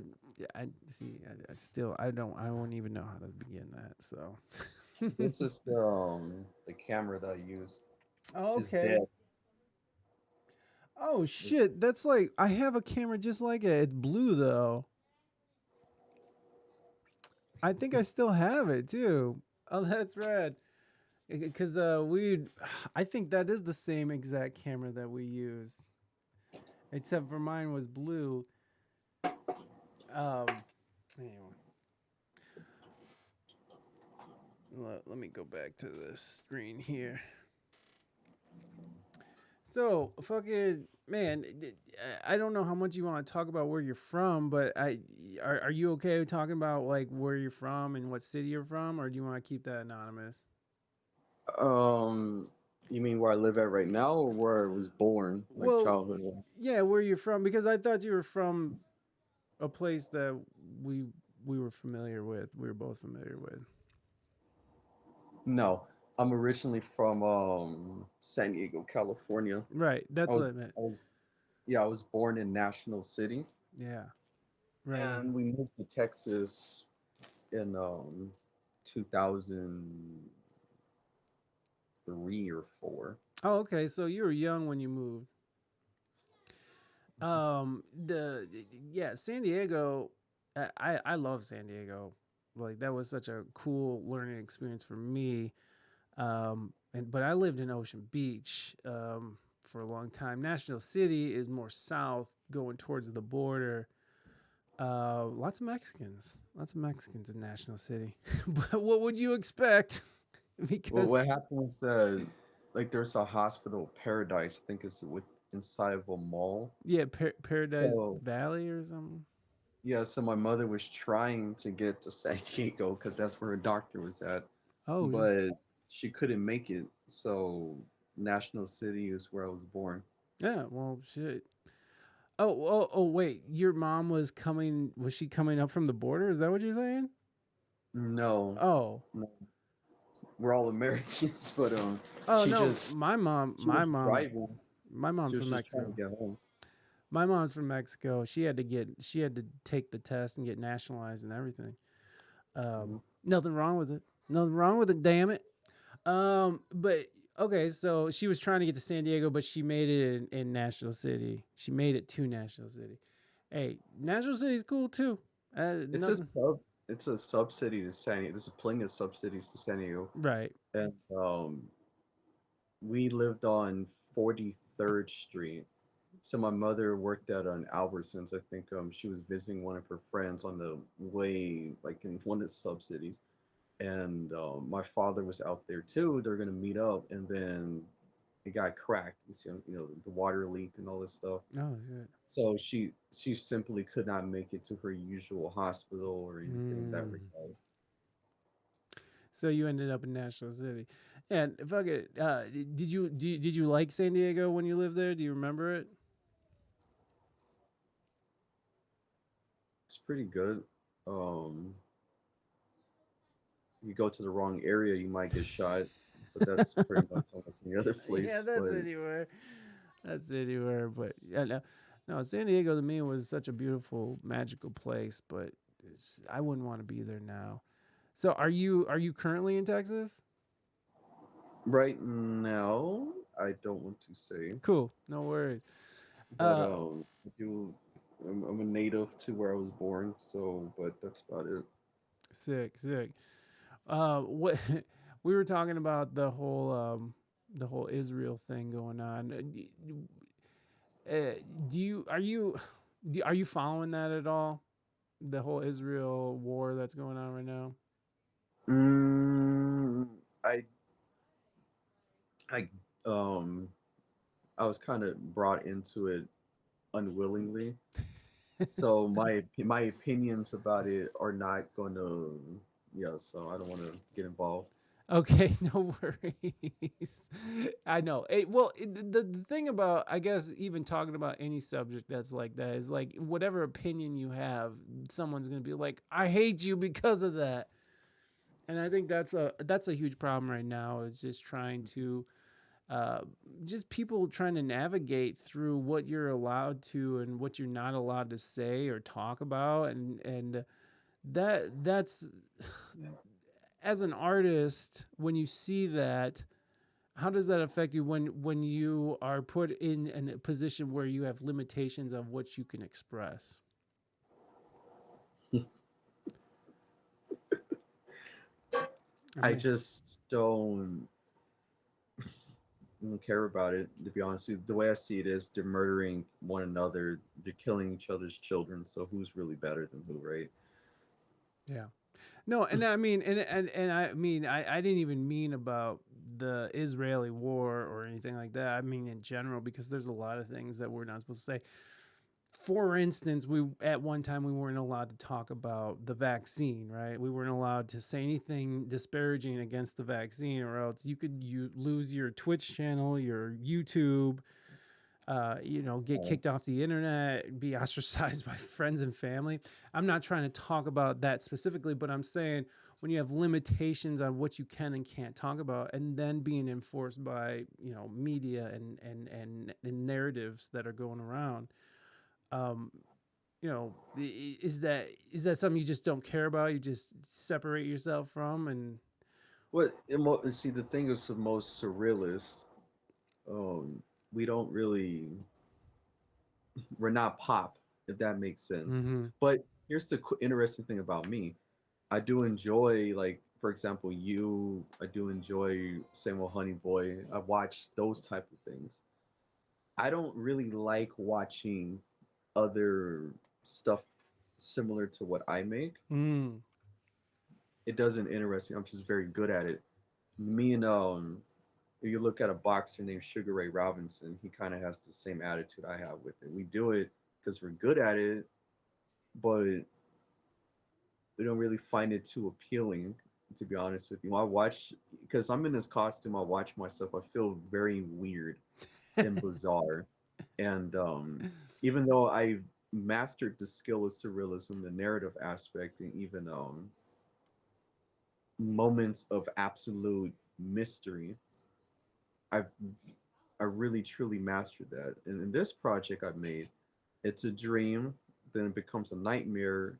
see. I still I won't even know how to begin that. So. This is the camera that I use is Okay. dead. Oh It's, shit, that's like I have a camera just like it. It's blue though. I think I still have it too. Oh, that's rad. Because I think that is the same exact camera that we use, except for mine was blue. Um, anyway, let me go back to the screen here. So, fucking man, I don't know how much you want to talk about where you're from, but are you okay with talking about like where you're from and what city you're from, or do you want to keep that anonymous? um, you mean where I live at right now, or where I was born, like Well, childhood? yeah, where you're from, because I thought you were from a place that we we were familiar with. We were both familiar with. No, I'm originally from San Diego, California. Right, I that's was what I meant. I was yeah, I was born in National City, Yeah, right on. and we moved to Texas in 2003 or 4. Oh, okay. So you were young when you moved. The Yeah, San Diego. I love San Diego. Like that was such a cool learning experience for me. And but I lived in Ocean Beach for a long time. National City is more south, going towards the border. Lots of Mexicans. Lots of Mexicans in National City. But what would you expect? Well, Because what happened was like there's a hospital, Paradise. I think it's with inside of a mall. yeah, Paradise So Valley or something. yeah, so my mother was trying to get to San Diego because that's where her doctor was at, Oh, but she couldn't make it. So National City is where I was born. yeah. Well, shit. Wait. Your mom was coming. Was she coming up from the border? Is that what you're saying? No, Oh, no, we're all Americans, but oh she no. just My she was mom, driving. my She mom's was from just trying to Mexico. get home. My mom's from Mexico. She had to take the test and get nationalized and everything. Mhm. Nothing wrong with it. Nothing wrong with it. Damn it. But okay, so she was trying to get to San Diego, but she made it in National City. She made it to National City. Hey, National City's cool too. It's a Nothing. it's a subsidy to San Diego. There's a plenty of subsidies to San Diego, Right. and we lived on 43rd Street. So my mother worked at an Albertsons. I think she was visiting one of her friends on the way, like in one of the subsidies, and my father was out there too. They're gonna meet up, and then it got cracked. The water leaked and all this stuff. Oh shit. So she simply could not make it to her usual hospital or anything in that Mm. regard. So you ended up in National City, and fuck it. Did you like San Diego when you lived there? Do you remember it? It's pretty good. Um, you go to the wrong area, you might get shot, but that's pretty much almost any other Yeah, place. that's But anywhere. That's anywhere. But yeah, no, no, San Diego to me was such a beautiful, magical place. But I wouldn't want to be there now. So are you currently in Texas? right now, I don't want to say, Cool, no worries. but Uh, I do. I'm a native to where I was born, so but that's about it. sick, sick. What we were talking about the whole Israel thing going on. Do you are you following that at all? The whole Israel war that's going on right now. Mm, I I um I was kind of brought into it unwillingly, so my opinions about it are not going to, yeah. So I don't want to get involved. Okay, no worries. I know. The thing about I guess even talking about any subject that's like that is like whatever opinion you have, someone's gonna be like, "I hate you because of that," and I think that's a huge problem right now. Is just trying to uh, just people trying to navigate through what you're allowed to and what you're not allowed to say or talk about, and that's as an artist when you see that how does that affect you when you are put in a position where you have limitations of what you can express? I I mean, just don't care about it. To be honest with you, the way I see it is they're murdering one another, they're killing each other's children. So who's really better than who, right? yeah. No, and I mean, and I mean, I didn't even mean about the Israeli war or anything like that. I mean, in general, because there's a lot of things that we're not supposed to say. For instance, we at one time we weren't allowed to talk about the vaccine, right? We weren't allowed to say anything disparaging against the vaccine, or else you lose your Twitch channel, your YouTube, get Oh, kicked off the internet, be ostracized by friends and family. I'm not trying to talk about that specifically, but I'm saying when you have limitations on what you can and can't talk about, and then being enforced by media and narratives that are going around, um, is that something you just don't care about? You just separate yourself from, and see, the thing is, the most surrealist. Um, we don't really, we're not pop, if that makes sense. mm-hmm. But here's the interesting thing about me. I do enjoy, like, for example, you. I do enjoy Samuel Honey Boy. I watch those type of things. I don't really like watching other stuff similar to what I make, Mm. it doesn't interest me. I'm just very good at it. Me and if you look at a boxer named Sugar Ray Robinson, he kind of has the same attitude I have with it. We do it because we're good at it, but we don't really find it too appealing, to be honest with you. I watch, because I'm in this costume, I watch myself, I feel very weird and bizarre. And even though I mastered the skill of surrealism, the narrative aspect, and even moments of absolute mystery, I've I really truly mastered that. And in this project I've made, it's a dream, then it becomes a nightmare,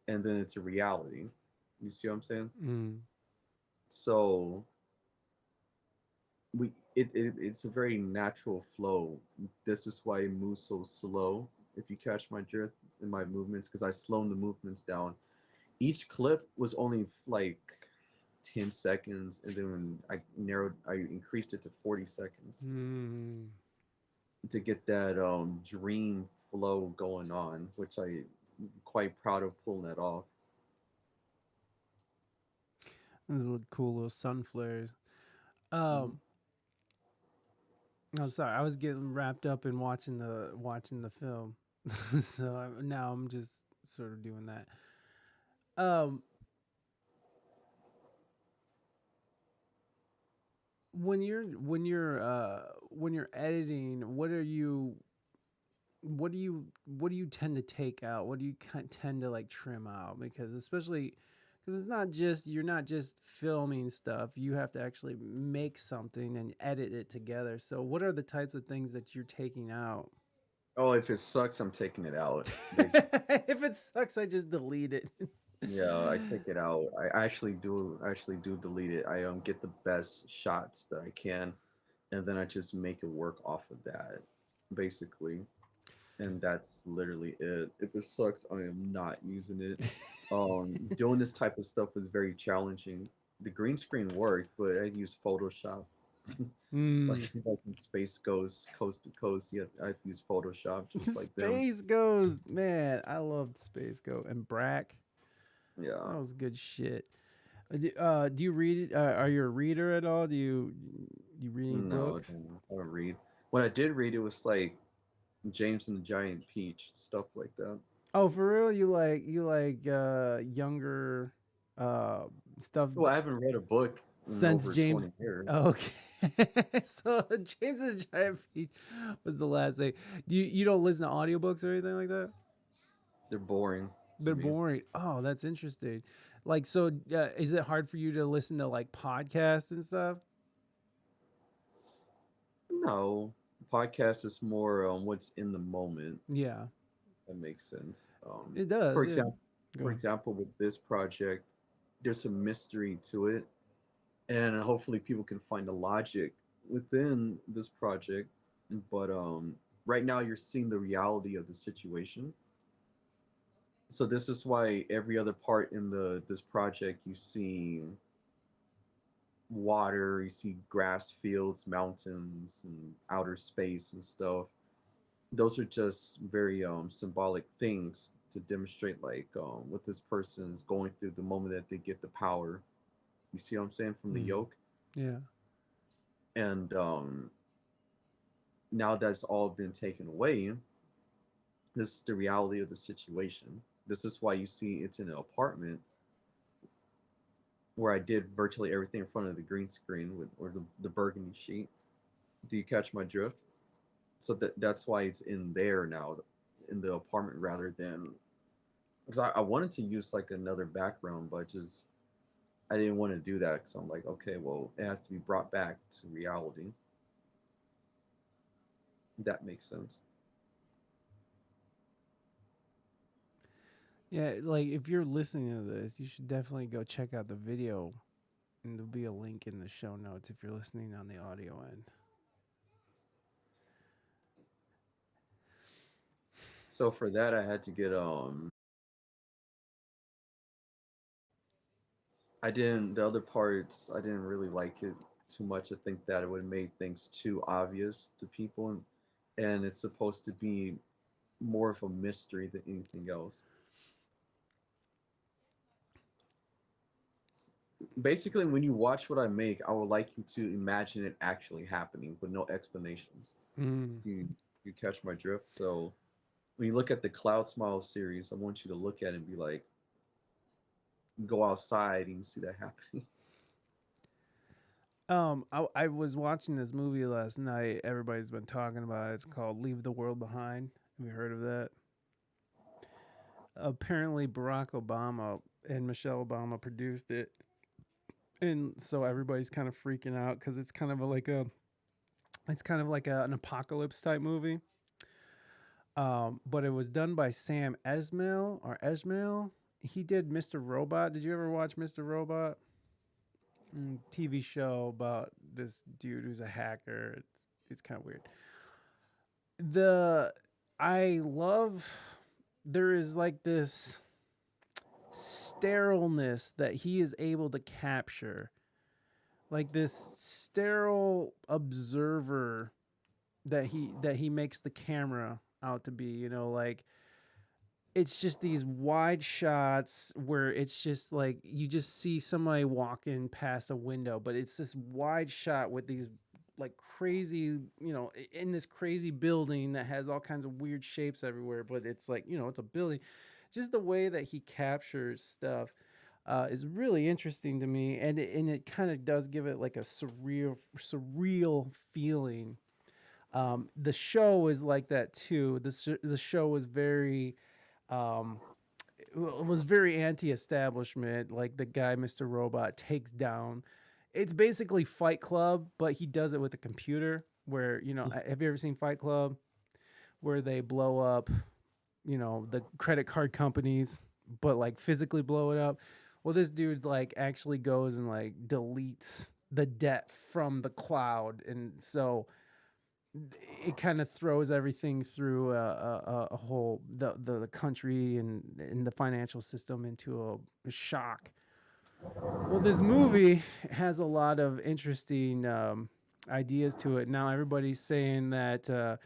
and then it's a reality. You see what I'm saying? Mm. So it's a very natural flow. This is why it moves so slow. If you catch my drift in my movements, because I slowed the movements down. Each clip was only like 10 seconds, and then I increased it to 40 seconds Mm. to get that dream flow going on, which I quite proud of pulling that off. Those little cool little sun flares. Hmm. I'm sorry. I was getting wrapped up in watching the film, so now I'm just sort of doing that. Um, when you're editing, what do you tend to take out? What do you tend to like trim out? Because especially because it's not just you're not just filming stuff. You have to actually make something and edit it together. So what are the types of things that you're taking out? Oh, if it sucks, I'm taking it out. Basically, If it sucks, I just delete it. yeah, I take it out. I actually do delete it. I get the best shots that I can, and then I just make it work off of that, basically. And that's literally it. If it sucks, I am not using it. Doing this type of stuff was very challenging. The green screen worked, but I use Photoshop. Mm. Like in Space Ghost, Coast to Coast, yeah, I have to use Photoshop just like them. Space Ghost, man, I loved Space Ghost and Brack. Yeah. That was good shit. Do you read? Are you a reader at all? Do you read any No, books? I don't read. When I did read, it was like James and the Giant Peach, stuff like that. Oh, for real? You like younger uh stuff Well, I haven't read a book in since over James. 20 years. Oh, okay. So James and the Giant Peach was the last thing. You don't listen to audiobooks or anything like that? They're boring to They're me. boring. Oh, that's interesting. Like, so is it hard for you to listen to like podcasts and stuff? No, podcast is more what's in the moment. Yeah, That makes sense. it For does. Yeah. example, Go for on. example, with this project, there's a mystery to it, and hopefully people can find the logic within this project. But right now, you're seeing the reality of the situation. So this is why every other part in the this project you see water, you see grass fields, mountains, and outer space and stuff. Those are just very symbolic things to demonstrate like what this person is going through the moment that they get the power. You see what I'm saying from the Mm. yoke, Yeah. and now that's all been taken away. This is the reality of the situation. This is why you see it's in an apartment where I did virtually everything in front of the green screen with or the burgundy sheet. Do you catch my drift? So that's why it's in there now, in the apartment rather than because I wanted to use like another background, but just I didn't want to do that because I'm like, okay, well, it has to be brought back to reality. That makes sense. Yeah, like if you're listening to this, you should definitely go check out the video, and there'll be a link in the show notes if you're listening on the audio end. So for that, I had to get I didn't the other parts I didn't really like it too much. I think that it would have made things too obvious to people, and it's supposed to be more of a mystery than anything else. Basically, when you watch what I make, I would like you to imagine it actually happening with no explanations. Mm. Do you catch my drift? So when you look at the Cloud Smile series, I want you to look at it and be like, go outside and you see that happening. I was watching this movie last night. Everybody's been talking about it. It's called Leave the World Behind. Have you heard of that? Apparently, Barack Obama and Michelle Obama produced it, and so everybody's kind of freaking out because it's kind of like an apocalypse type movie. But it was done by Sam Esmail or Esmail. He did Mr. Robot. Did you ever watch Mr. Robot? TV show about this dude who's a hacker. It's kind of weird. The I love there is like this sterileness that he is able to capture, like this sterile observer that he makes the camera out to be. Like it's just these wide shots where it's just like you just see somebody walking past a window, but it's this wide shot with these like crazy, in this crazy building that has all kinds of weird shapes everywhere, but it's like, it's a building. Just the way that he captures stuff is really interesting to me, and it kind of does give it like a surreal feeling. The show is like that too. The show was very um, was very anti-establishment. Like the guy, Mr. Robot, takes down. It's basically Fight Club, but he does it with a computer. Where have you ever seen Fight Club? Where they blow up, the credit card companies, but like physically blow it up. Well, this dude like actually goes and like deletes the debt from the cloud, and so it kind of throws everything through a whole the country and the financial system into a shock. Well, this movie has a lot of interesting ideas to it. Now everybody's saying that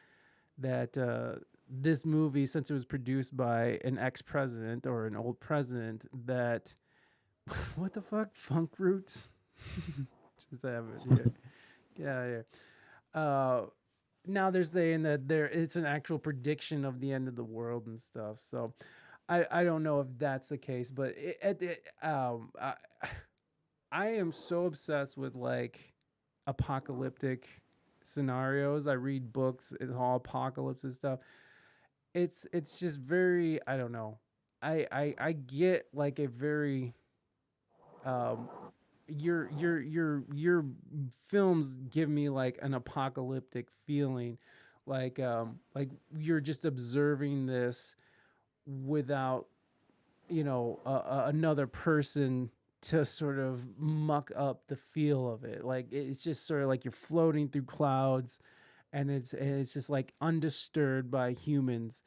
this movie, since it was produced by an ex-president or an old president, that what the fuck, funk roots, just have it. Yeah. Now they're saying that it's an actual prediction of the end of the world and stuff. So I don't know if that's the case, but I am so obsessed with like apocalyptic scenarios. I read books, it's all apocalypse and stuff. It's just very, I don't know. I get like a very um your films give me like an apocalyptic feeling, like you're just observing this without another person to sort of muck up the feel of it. Like it's just sort of like you're floating through clouds, and it's just like undisturbed by humans,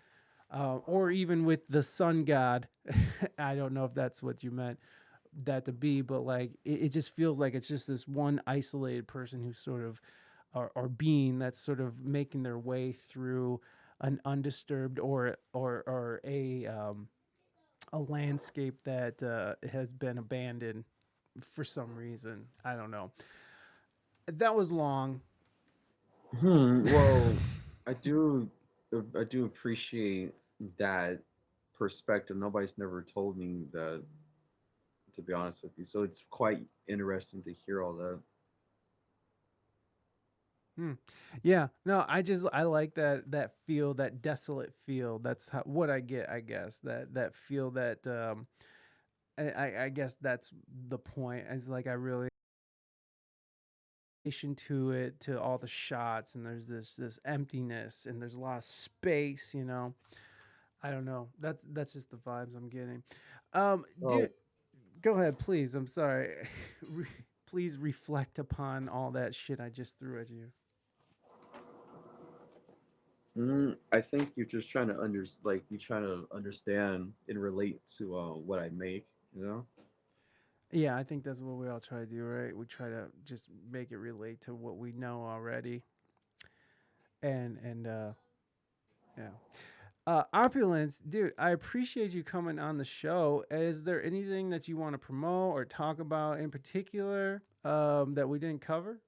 or even with the sun god. I don't know if that's what you meant that to be, but like it just feels like it's just this one isolated person who sort of or being that's sort of making their way through an undisturbed or a landscape that has been abandoned for some reason. I don't know. That was long. Well, I do I do appreciate that perspective. Nobody's never told me that, to be honest with you. So it's quite interesting to hear all that. Hmm. Yeah, no, I like that feel, that desolate feel. That's what I get, I guess. That feel that I guess that's the point. Is like I really to it, to all the shots, and there's this emptiness, and there's a lot of space. I don't know. That's just the vibes I'm getting. Dude, Oh, go ahead, please. I'm sorry. Please reflect upon all that shit I just threw at you. I think you're just trying to like you're trying to understand and relate to what I make. You know? Yeah, I think that's what we all try to do, right? We try to just make it relate to what we know already, and yeah. Opulence, dude, I appreciate you coming on the show. Is there anything that you want to promote or talk about in particular that we didn't cover?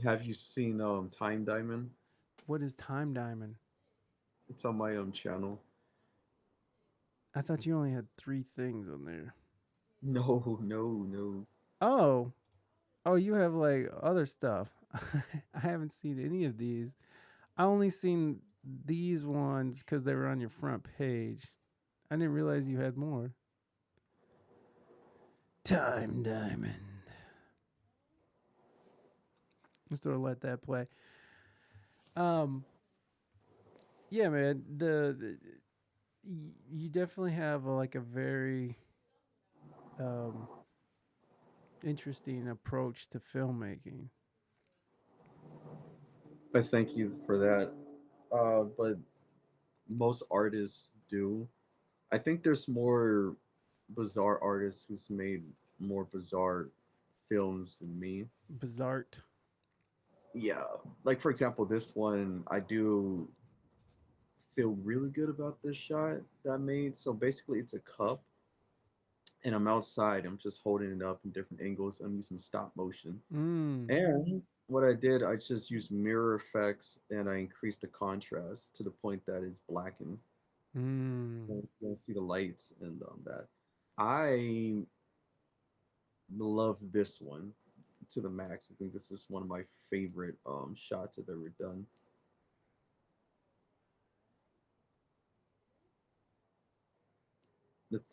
Have you seen Time Diamond? What is Time Diamond? It's on my channel. I thought you only had three things on there. No, no, no. Oh, oh, you have like other stuff. I haven't seen any of these. I only seen these ones because they were on your front page. I didn't realize you had more. Time Diamond. Let's sort of let that play. Um, yeah, man. You definitely have like a very um interesting approach to filmmaking. I thank you for that. But most artists do. I think there's more bizarre artists who's made more bizarre films than me. Bizarre. Yeah, like for example, this one I do feel really good about this shot that I made. So basically, it's a cup, and I'm outside. I'm just holding it up in different angles. I'm using stop motion, Mm. and what I did, I just used mirror effects, and I increased the contrast to the point that it's blackened. Mm. You don't see the lights and that. I love this one to the max. I think this is one of my favorite shots I've ever done.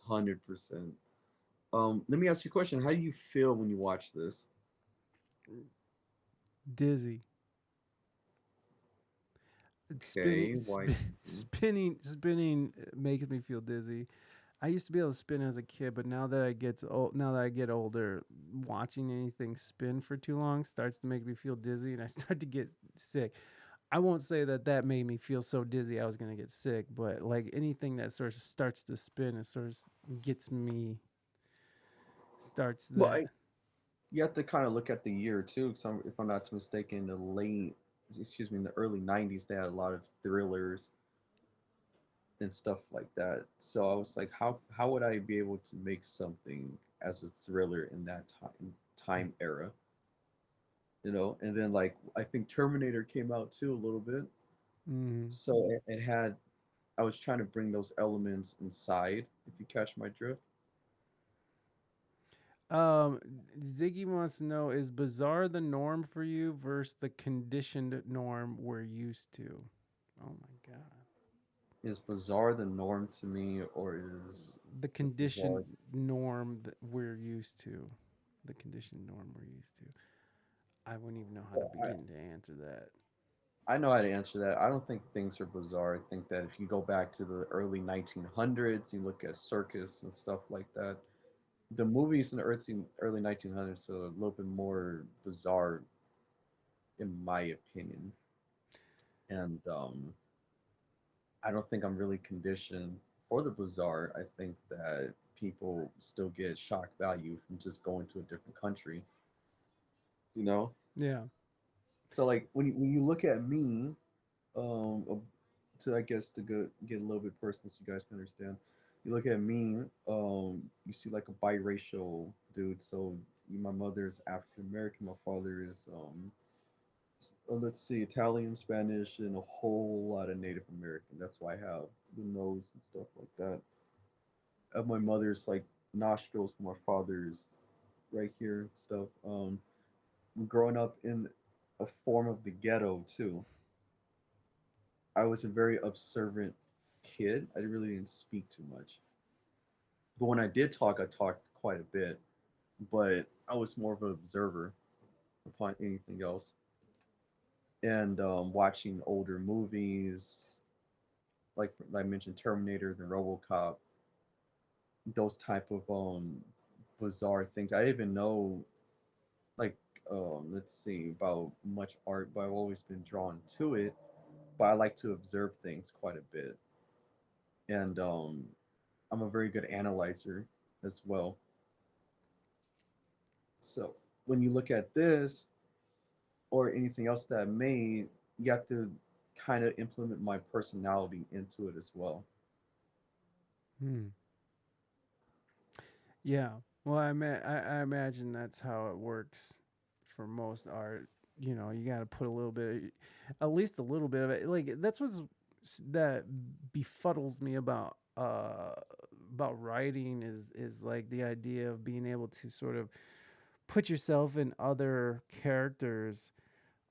100%. Let me ask you a question. How do you feel when you watch this? Dizzy. Spinning, Okay, why? spinning makes me feel dizzy. I used to be able to spin as a kid, but now that I get older, watching anything spin for too long starts to make me feel dizzy, and I start to get sick. I won't say that that made me feel so dizzy I was gonna get sick, but like anything that sort of starts to spin, it sort of gets me. Starts Well, that. you have to kind of look at the year too, because if I'm not mistaken, in the early '90s, they had a lot of thrillers and stuff like that. So I was like, how would I be able to make something as a thriller in that time era? And then like I think Terminator came out too a little bit. Mm. So it had I was trying to bring those elements inside, if you catch my drift. Um, Ziggy wants to know: is bizarre the norm for you versus the conditioned norm we're used to? Oh my god. Is bizarre the norm to me, or is The the bizarre? conditioned norm that we're used to. The conditioned norm we're used to. I wouldn't even know how to Well, begin to answer that. I know how to answer that. I don't think things are bizarre. I think that if you go back to the early 1900s, you look at circus and stuff like that. The movies in the early 1900s are a little bit more bizarre, in my opinion. And I don't think I'm really conditioned for the bizarre. I think that people still get shock value from just going to a different country, you know? Yeah. So, like, when you look at me, um, to I guess to go get a little bit personal so you guys can understand. You look at me, you see like a biracial dude. So my mother is African American, my father is let's see, Italian, Spanish, and a whole lot of Native American. That's why I have the nose and stuff like that. Of my mother's like nostrils, my father's right here and stuff. Growing up in a form of the ghetto too. I was a very observant kid. I really didn't speak too much. But when I did talk, I talked quite a bit. But I was more of an observer upon anything else. And watching older movies, like I mentioned, Terminator, the RoboCop, those type of bizarre things. I didn't even know, like, let's see, about much art, but I've always been drawn to it. But I like to observe things quite a bit. And I'm a very good analyzer as well. So when you look at this or anything else that I made, you have to. kind of implement my personality into it as well. Hmm. Yeah. Well, I imagine that's how it works for most art. You know, you got to put a little bit, at least a little bit of it. Like that's that befuddles me about writing is like the idea of being able to sort of put yourself in other characters,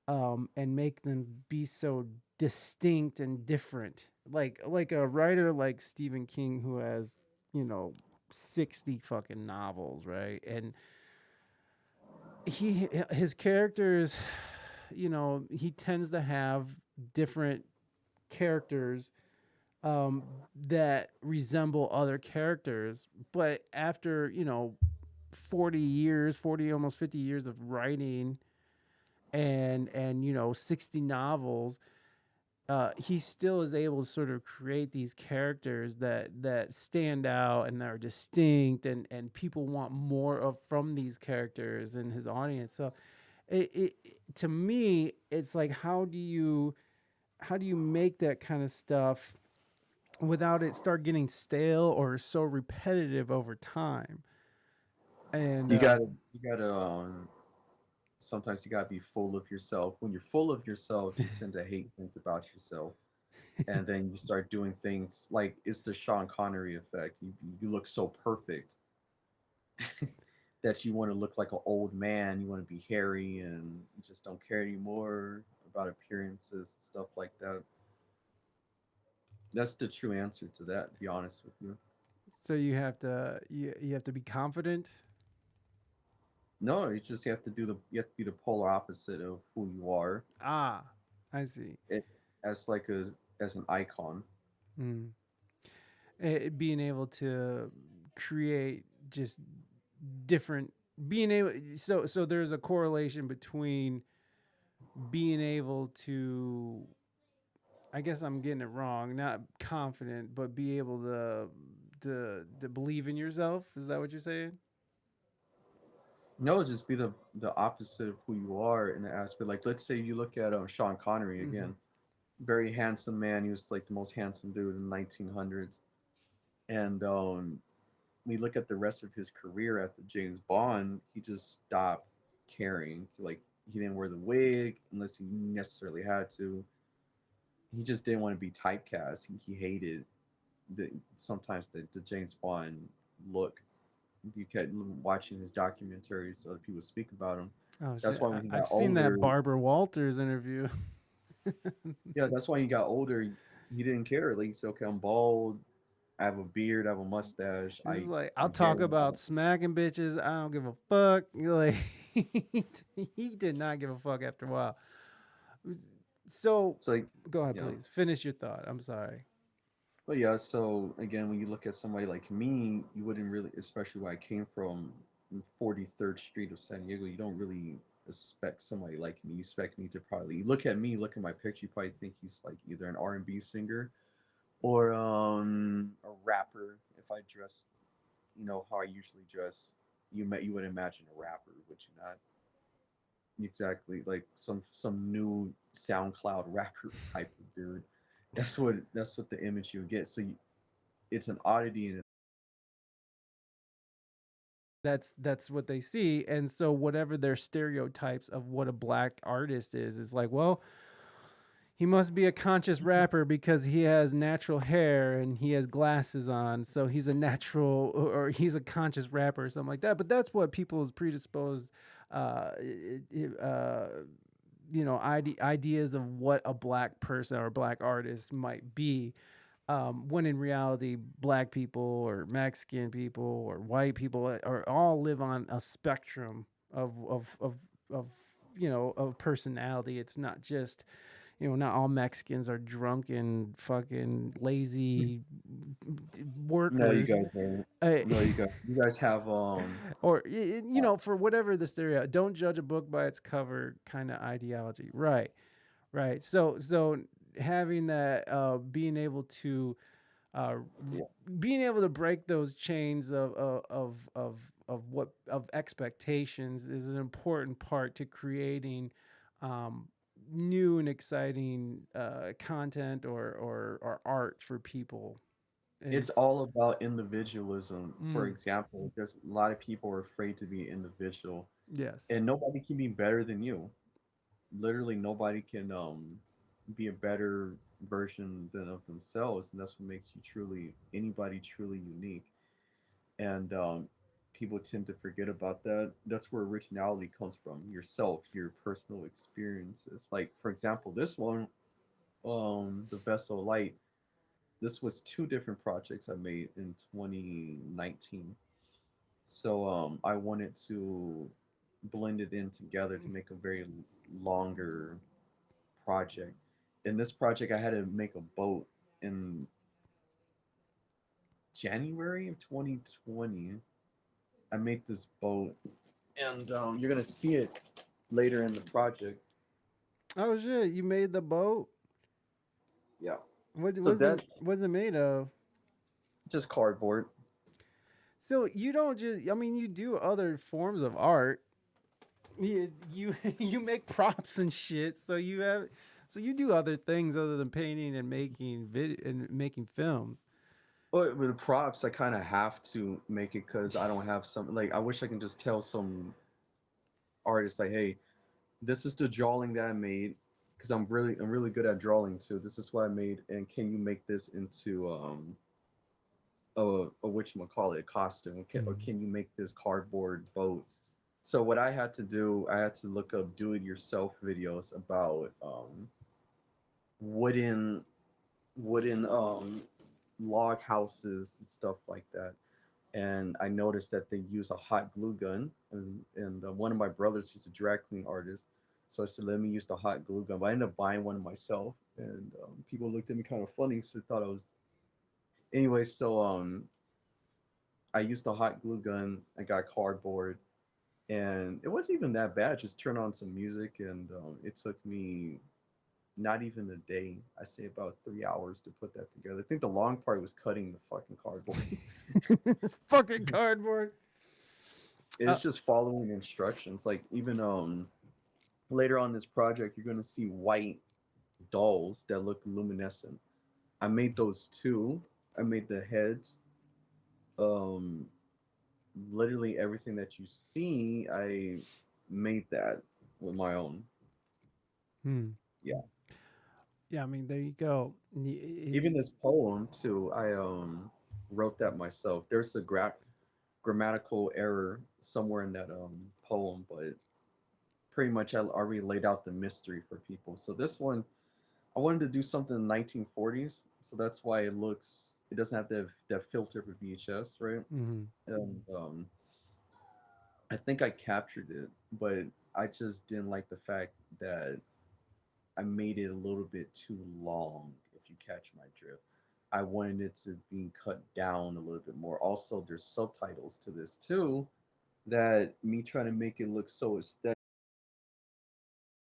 and make them be so distinct and different. Like a writer like Stephen King who has, you know, 60 fucking novels, right? And his characters, you know, he tends to have different characters, um, that resemble other characters, but after, you know, 40 years, 40 almost 50 years of writing and you know 60 novels, he still is able to sort of create these characters that stand out and are distinct, and people want more of from these characters in his audience. So it to me it's like how do you make that kind of stuff without it start getting stale or so repetitive over time? And You gotta, you gotta. Sometimes you gotta be full of yourself. When you're full of yourself, you tend to hate things about yourself, and then you start doing things like it's the Sean Connery effect. You look so perfect that you want to look like an old man. You want to be hairy, and you just don't care anymore about appearances and stuff like that. That's the true answer to that. To be honest with you. so you have to be confident. No, you just have to do the. You have to be the polar opposite of who you are. Ah, I see. It as like a as an icon. Mm. Being able to create just different, being able, so there's a correlation between being able to, I guess I'm getting it wrong, not confident, but be able to believe in yourself. Is that what you're saying? No, just be the opposite of who you are in the aspect. Like, let's say you look at Sean Connery Mm-hmm. again, very handsome man. He was like the most handsome dude in the 1900s. And we look at the rest of his career after James Bond, he just stopped caring. Like, he didn't wear the wig unless he necessarily had to. He just didn't want to be typecast. He hated the sometimes the James Bond look. You kept watching his documentaries, other people speak about him. Oh That's shit! why when he I've got seen that older, Barbara Walters interview. yeah, that's why he got older. He didn't care. Like he said, okay, I'm bald. I have a beard. I have a mustache. This is like, I'll I'm talk hairy. about smacking bitches. I don't give a fuck. Like he did not give a fuck after a while. So It's like, go ahead, yeah. please. Finish your thought. I'm sorry. But yeah, so again, when you look at somebody like me, you wouldn't really, especially where I came from, 43rd Street of San Diego, you don't really expect somebody like me. You expect me to probably you look at me, look at my picture, you probably think he's like either an R&B singer or a rapper. If I dress, how I usually dress, you would imagine a rapper, would you not? Exactly, like some new SoundCloud rapper type of dude. That's what the image you would get. So it's an oddity and That's what they see, and so whatever their stereotypes of what a black artist is like, well, he must be a conscious rapper because he has natural hair and he has glasses on, so he's a natural, or he's a conscious rapper or something like that. But that's what people's predisposed, uh, uh, ideas of what a black person or a black artist might be. When in reality, black people or Mexican people or white people are all live on a spectrum of of personality. It's not just, not all Mexicans are drunken, fucking lazy no, you workers. guys are Uh, no, you guys have or for whatever the stereo, don't judge a book by its cover kind of ideology, right? Right. So having that, uh, yeah. being able to break those chains of expectations is an important part to creating, um, new and exciting content or art for people. And It's all about individualism. For mm, example, there's a lot of people are afraid to be individual, yes, and nobody can be better than you. Literally, nobody can be a better version than of themselves, and that's what makes you truly anybody truly unique. And people tend to forget about that. That's where originality comes from: yourself, your personal experiences. Like for example, this one, the Vessel Light. This was two different projects I made in 2019. So I wanted to blend it in together to make a very longer project. In this project, I had to make a boat in January of 2020. I made this boat, and you're gonna see it later in the project. oh shit, you made the boat. Yeah. What So that's what's it made of? just cardboard. So you don't just, I mean, you do other forms of art. You you make props and shit. So you have, so you do other things other than painting and making and making films. But with the props, I kind of have to make it because I don't have some. Like, I wish I can just tell some artist like, hey, this is the drawing that I made because I'm really good at drawing too. This is what I made, and can you make this into a whatchamacallit, a costume? Or Mm. can you make this cardboard boat? So what I had to do, I had to look up do-it-yourself videos about wooden wooden log houses and stuff like that. And I noticed that they use a hot glue gun, and one of my brothers, he's a drag queen artist, so I said, let me use the hot glue gun. But I ended up buying one myself, and people looked at me kind of funny because they thought I was. Anyway, so I used the hot glue gun. I got cardboard, and it wasn't even that bad. Just turn on some music, and it took me not even a day. I say about 3 hours to put that together. I think the long part was cutting the fucking cardboard. Fucking cardboard. Uh, It's just following instructions. Like even later on in this project, you're gonna see white dolls that look luminescent. I made those too. I made the heads. Um, Literally everything that you see, I made that with my own. hmm. Yeah. Yeah, I mean, there you go. Even this poem too, I wrote that myself. There's a grammatical error somewhere in that poem, but pretty much I already laid out the mystery for people. So this one, I wanted to do something in the 1940s, so that's why it doesn't have that filter for VHS, right? mm, And I think I captured it, but I just didn't like the fact that I made it a little bit too long, if you catch my drift. I wanted it to be cut down a little bit more. Also, there's subtitles to this too, that me trying to make it look so aesthetic.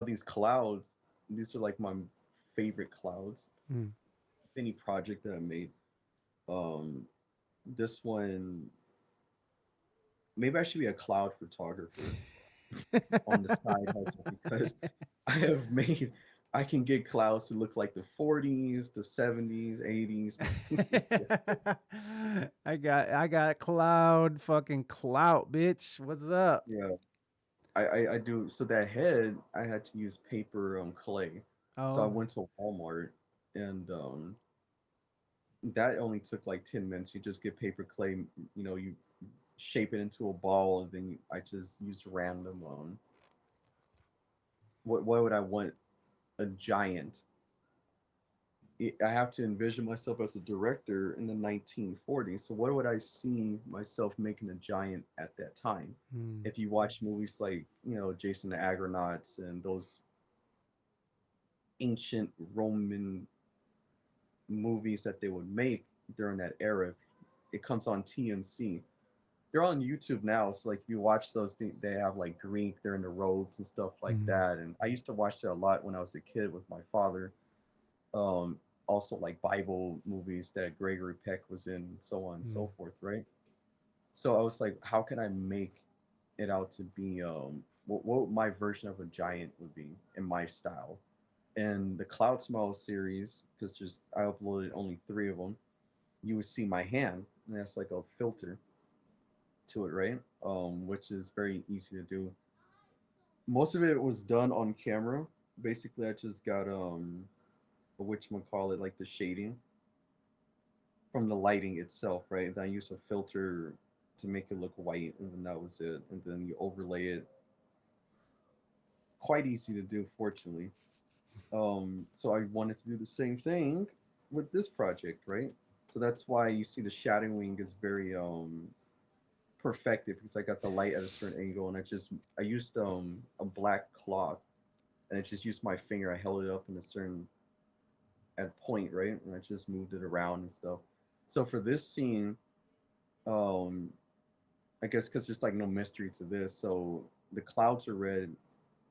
These clouds, these are like my favorite clouds. mm. Any project that I made. Um, this one, maybe I should be a cloud photographer on the side hustle because I have made, I can get clouds to look like the 40s, the 70s, 80s. I got cloud fucking clout, bitch. What's up? Yeah, I do. So that head, I had to use paper clay. So I Oh. went to Walmart, and that only took like 10 minutes. You just get paper clay, you shape it into a ball, and then I just use random. What would I want? A giant. I have to envision myself as a director in the 1940s. So what would I see myself making a giant at that time? Hmm. If you watch movies like Jason the Argonauts and those ancient Roman movies that they would make during that era, it comes on TMC. They're on YouTube now, so like if you watch those, they have like Greek, they're in the robes and stuff like Hmm. that. And I used to watch that a lot when I was a kid with my father. Um, Also like Bible movies that Gregory Peck was in, and so on and Hmm. so forth, right? So I was like, how can I make it out to be what my version of a giant would be in my style? And the Cloud Smile series, because just I uploaded only three of them, you would see my hand, and that's like a filter to it, right? Which is very easy to do. Most of it was done on camera. Basically, I just got what you call it, like the shading from the lighting itself, right? Then I used a filter to make it look white, and then that was it. And then you overlay it. Quite easy to do, fortunately. So I wanted to do the same thing with this project, right? So that's why you see the shadowing is very perfected because I got the light at a certain angle, and I used a black cloth, and I just used my finger. I held it up in a certain at point, right, and I just moved it around and stuff. So for this scene, um, I guess because there's like no mystery to this, so the clouds are red,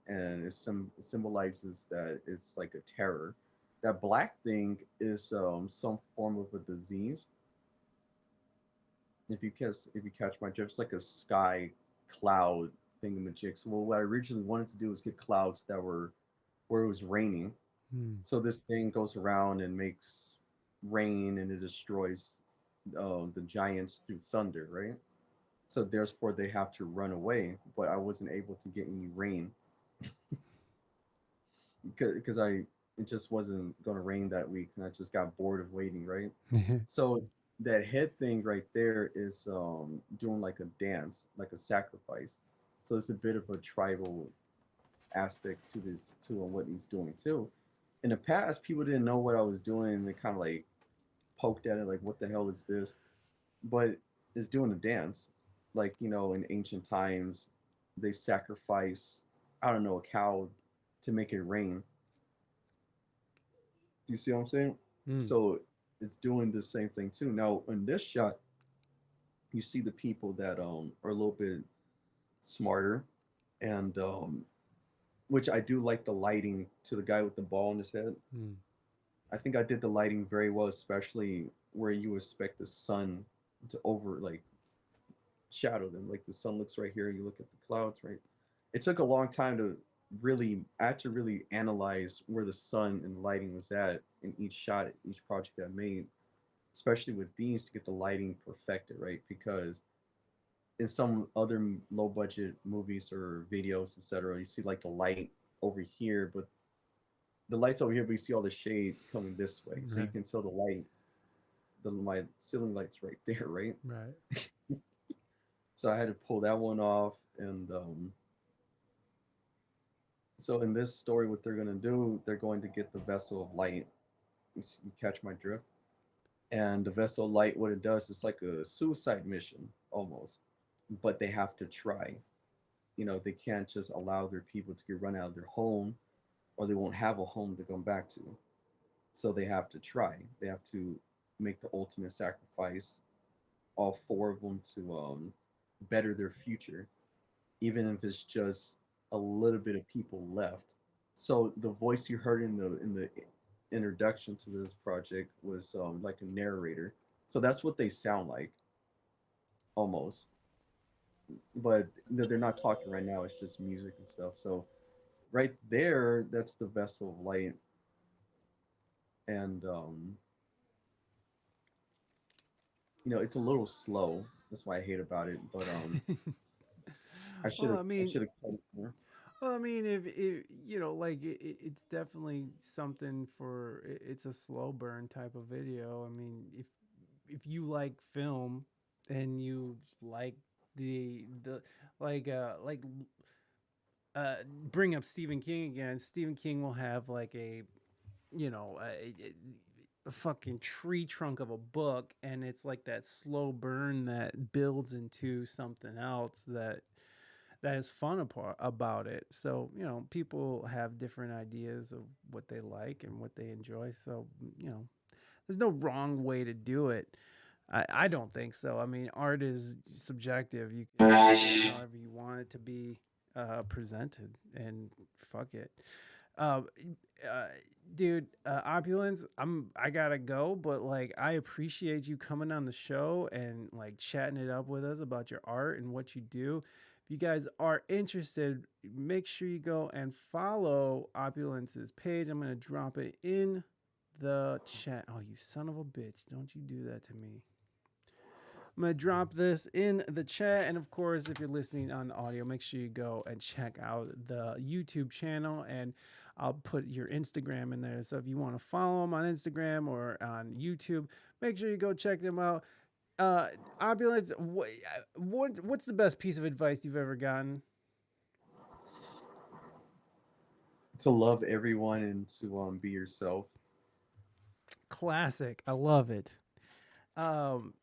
and it symbolizes that it's like a terror. That black thing is some form of a disease. If you catch my drift, it's like a sky cloud thingamajig. So what I originally wanted to do was get clouds that were where it was raining. Hmm. So this thing goes around and makes rain, and it destroys the giants through thunder, right? So therefore they have to run away. But I wasn't able to get any rain because I it just wasn't going to rain that week, and I just got bored of waiting, right? So that head thing right there is doing like a dance, like a sacrifice. So it's a bit of a tribal aspects to this too, and what he's doing too. In the past, people didn't know what I was doing, and they kind of like poked at it, like, "What the hell is this?" But it's doing a dance, like in ancient times, they sacrifice, I don't know, a cow to make it rain. Do you see what I'm saying? Hmm. So it's doing the same thing too. Now in this shot, you see the people that are a little bit smarter, and which I do like the lighting to the guy with the ball in his head. Hmm. I think I did the lighting very well, especially where you expect the sun to over like shadow them. Like the sun looks right here, you look at the clouds, right? It took a long time to I had to really analyze where the sun and lighting was at in each shot, each project I made, especially with these to get the lighting perfected, right? Because in some other low budget movies or videos, etc., you see like the light over here, but the light's over here, but you see all the shade coming this way, so you Right. can tell the light, my ceiling light's right there, right? Right. So I had to pull that one off, and so in this story, what they're gonna do, they're going to get the vessel of light. You catch my drift? And the vessel of light, what it does, is like a suicide mission almost, but they have to try. They can't just allow their people to get run out of their home, or they won't have a home to come back to. So they have to try. They have to make the ultimate sacrifice, all four of them, to better their future, even if it's just a little bit of people left. So the voice you heard in the introduction to this project was like a narrator. So that's what they sound like almost, but they're not talking right now. It's just music and stuff. So right there, that's the vessel of light, and it's a little slow. That's why I hate about it. But I should Well, have I I mean, should have cut it more. well, I mean, if like it's definitely something for it's a slow burn type of video. I mean, if you like film and you like the like bring up Stephen King again. Stephen King will have like you know a fucking tree trunk of a book, and it's like that slow burn that builds into something else that is fun about it. So people have different ideas of what they like and what they enjoy. So there's no wrong way to do it. I don't think so. I mean, art is subjective. You can do it however you want it to be presented, and fuck it. Uh, uh, dude, Opulence, I gotta go, but like I appreciate you coming on the show and like chatting it up with us about your art and what you do. If you guys are interested, make sure you go and follow Opulence's page. I'm gonna drop it in the chat. Oh, you son of a bitch! Don't you do that to me. I'm going to drop this in the chat. And of course, if you're listening on the audio, make sure you go and check out the YouTube channel. And I'll put your Instagram in there. So if you want to follow them on Instagram or on YouTube, make sure you go check them out. Opulence, what's the best piece of advice you've ever gotten? To love everyone and to be yourself. Classic. I love it. Um,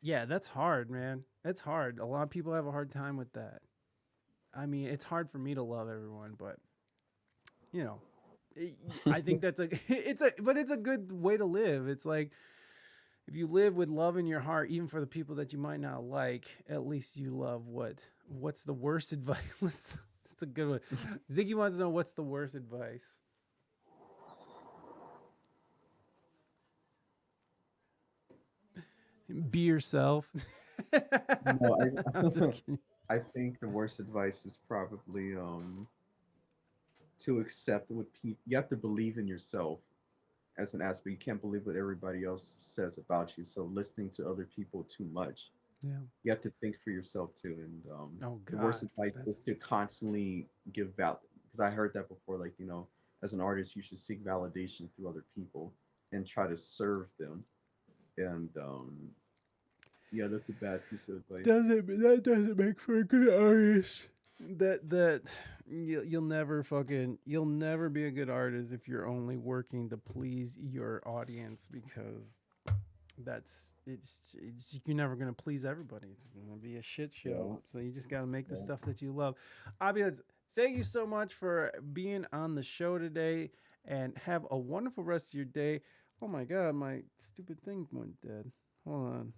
yeah, that's hard, man. That's hard. A lot of people have a hard time with that. I mean, it's hard for me to love everyone, but you know, I think that's a it's a good way to live. It's like if you live with love in your heart, even for the people that you might not like, at least you love what's the worst advice? That's a good one. Ziggy wants to know what's the worst advice. Be yourself. No, I'm just kidding. I think the worst advice is probably to accept what people. You have to believe in yourself as an aspect. You can't believe what everybody else says about you. So listening to other people too much. Yeah. You have to think for yourself too. And Oh the worst God. advice is to constantly give value. Because I heard that before. Like as an artist, you should seek validation through other people and try to serve them. And yeah, that's a bad piece of advice. That doesn't make for a good artist. That you'll never be a good artist if you're only working to please your audience, because it's you're never gonna please everybody. It's gonna be a shit show. Yeah. So you just gotta make the Yeah. stuff that you love. Obvious, thank you so much for being on the show today, and have a wonderful rest of your day. Oh my God, my stupid thing went dead. Hold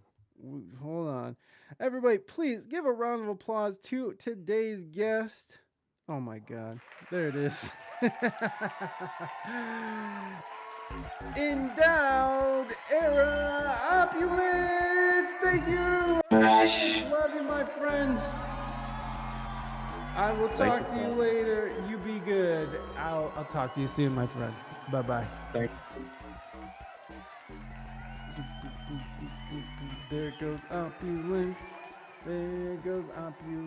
on. Everybody, please give a round of applause to today's guest. Oh my God. There it is. Endowed Era Opulence. Thank you. Love you, my friend. I will talk to you later. You be good. I'll talk to you soon, my friend. Bye-bye. Thank There goes Opulence. There goes Opulence.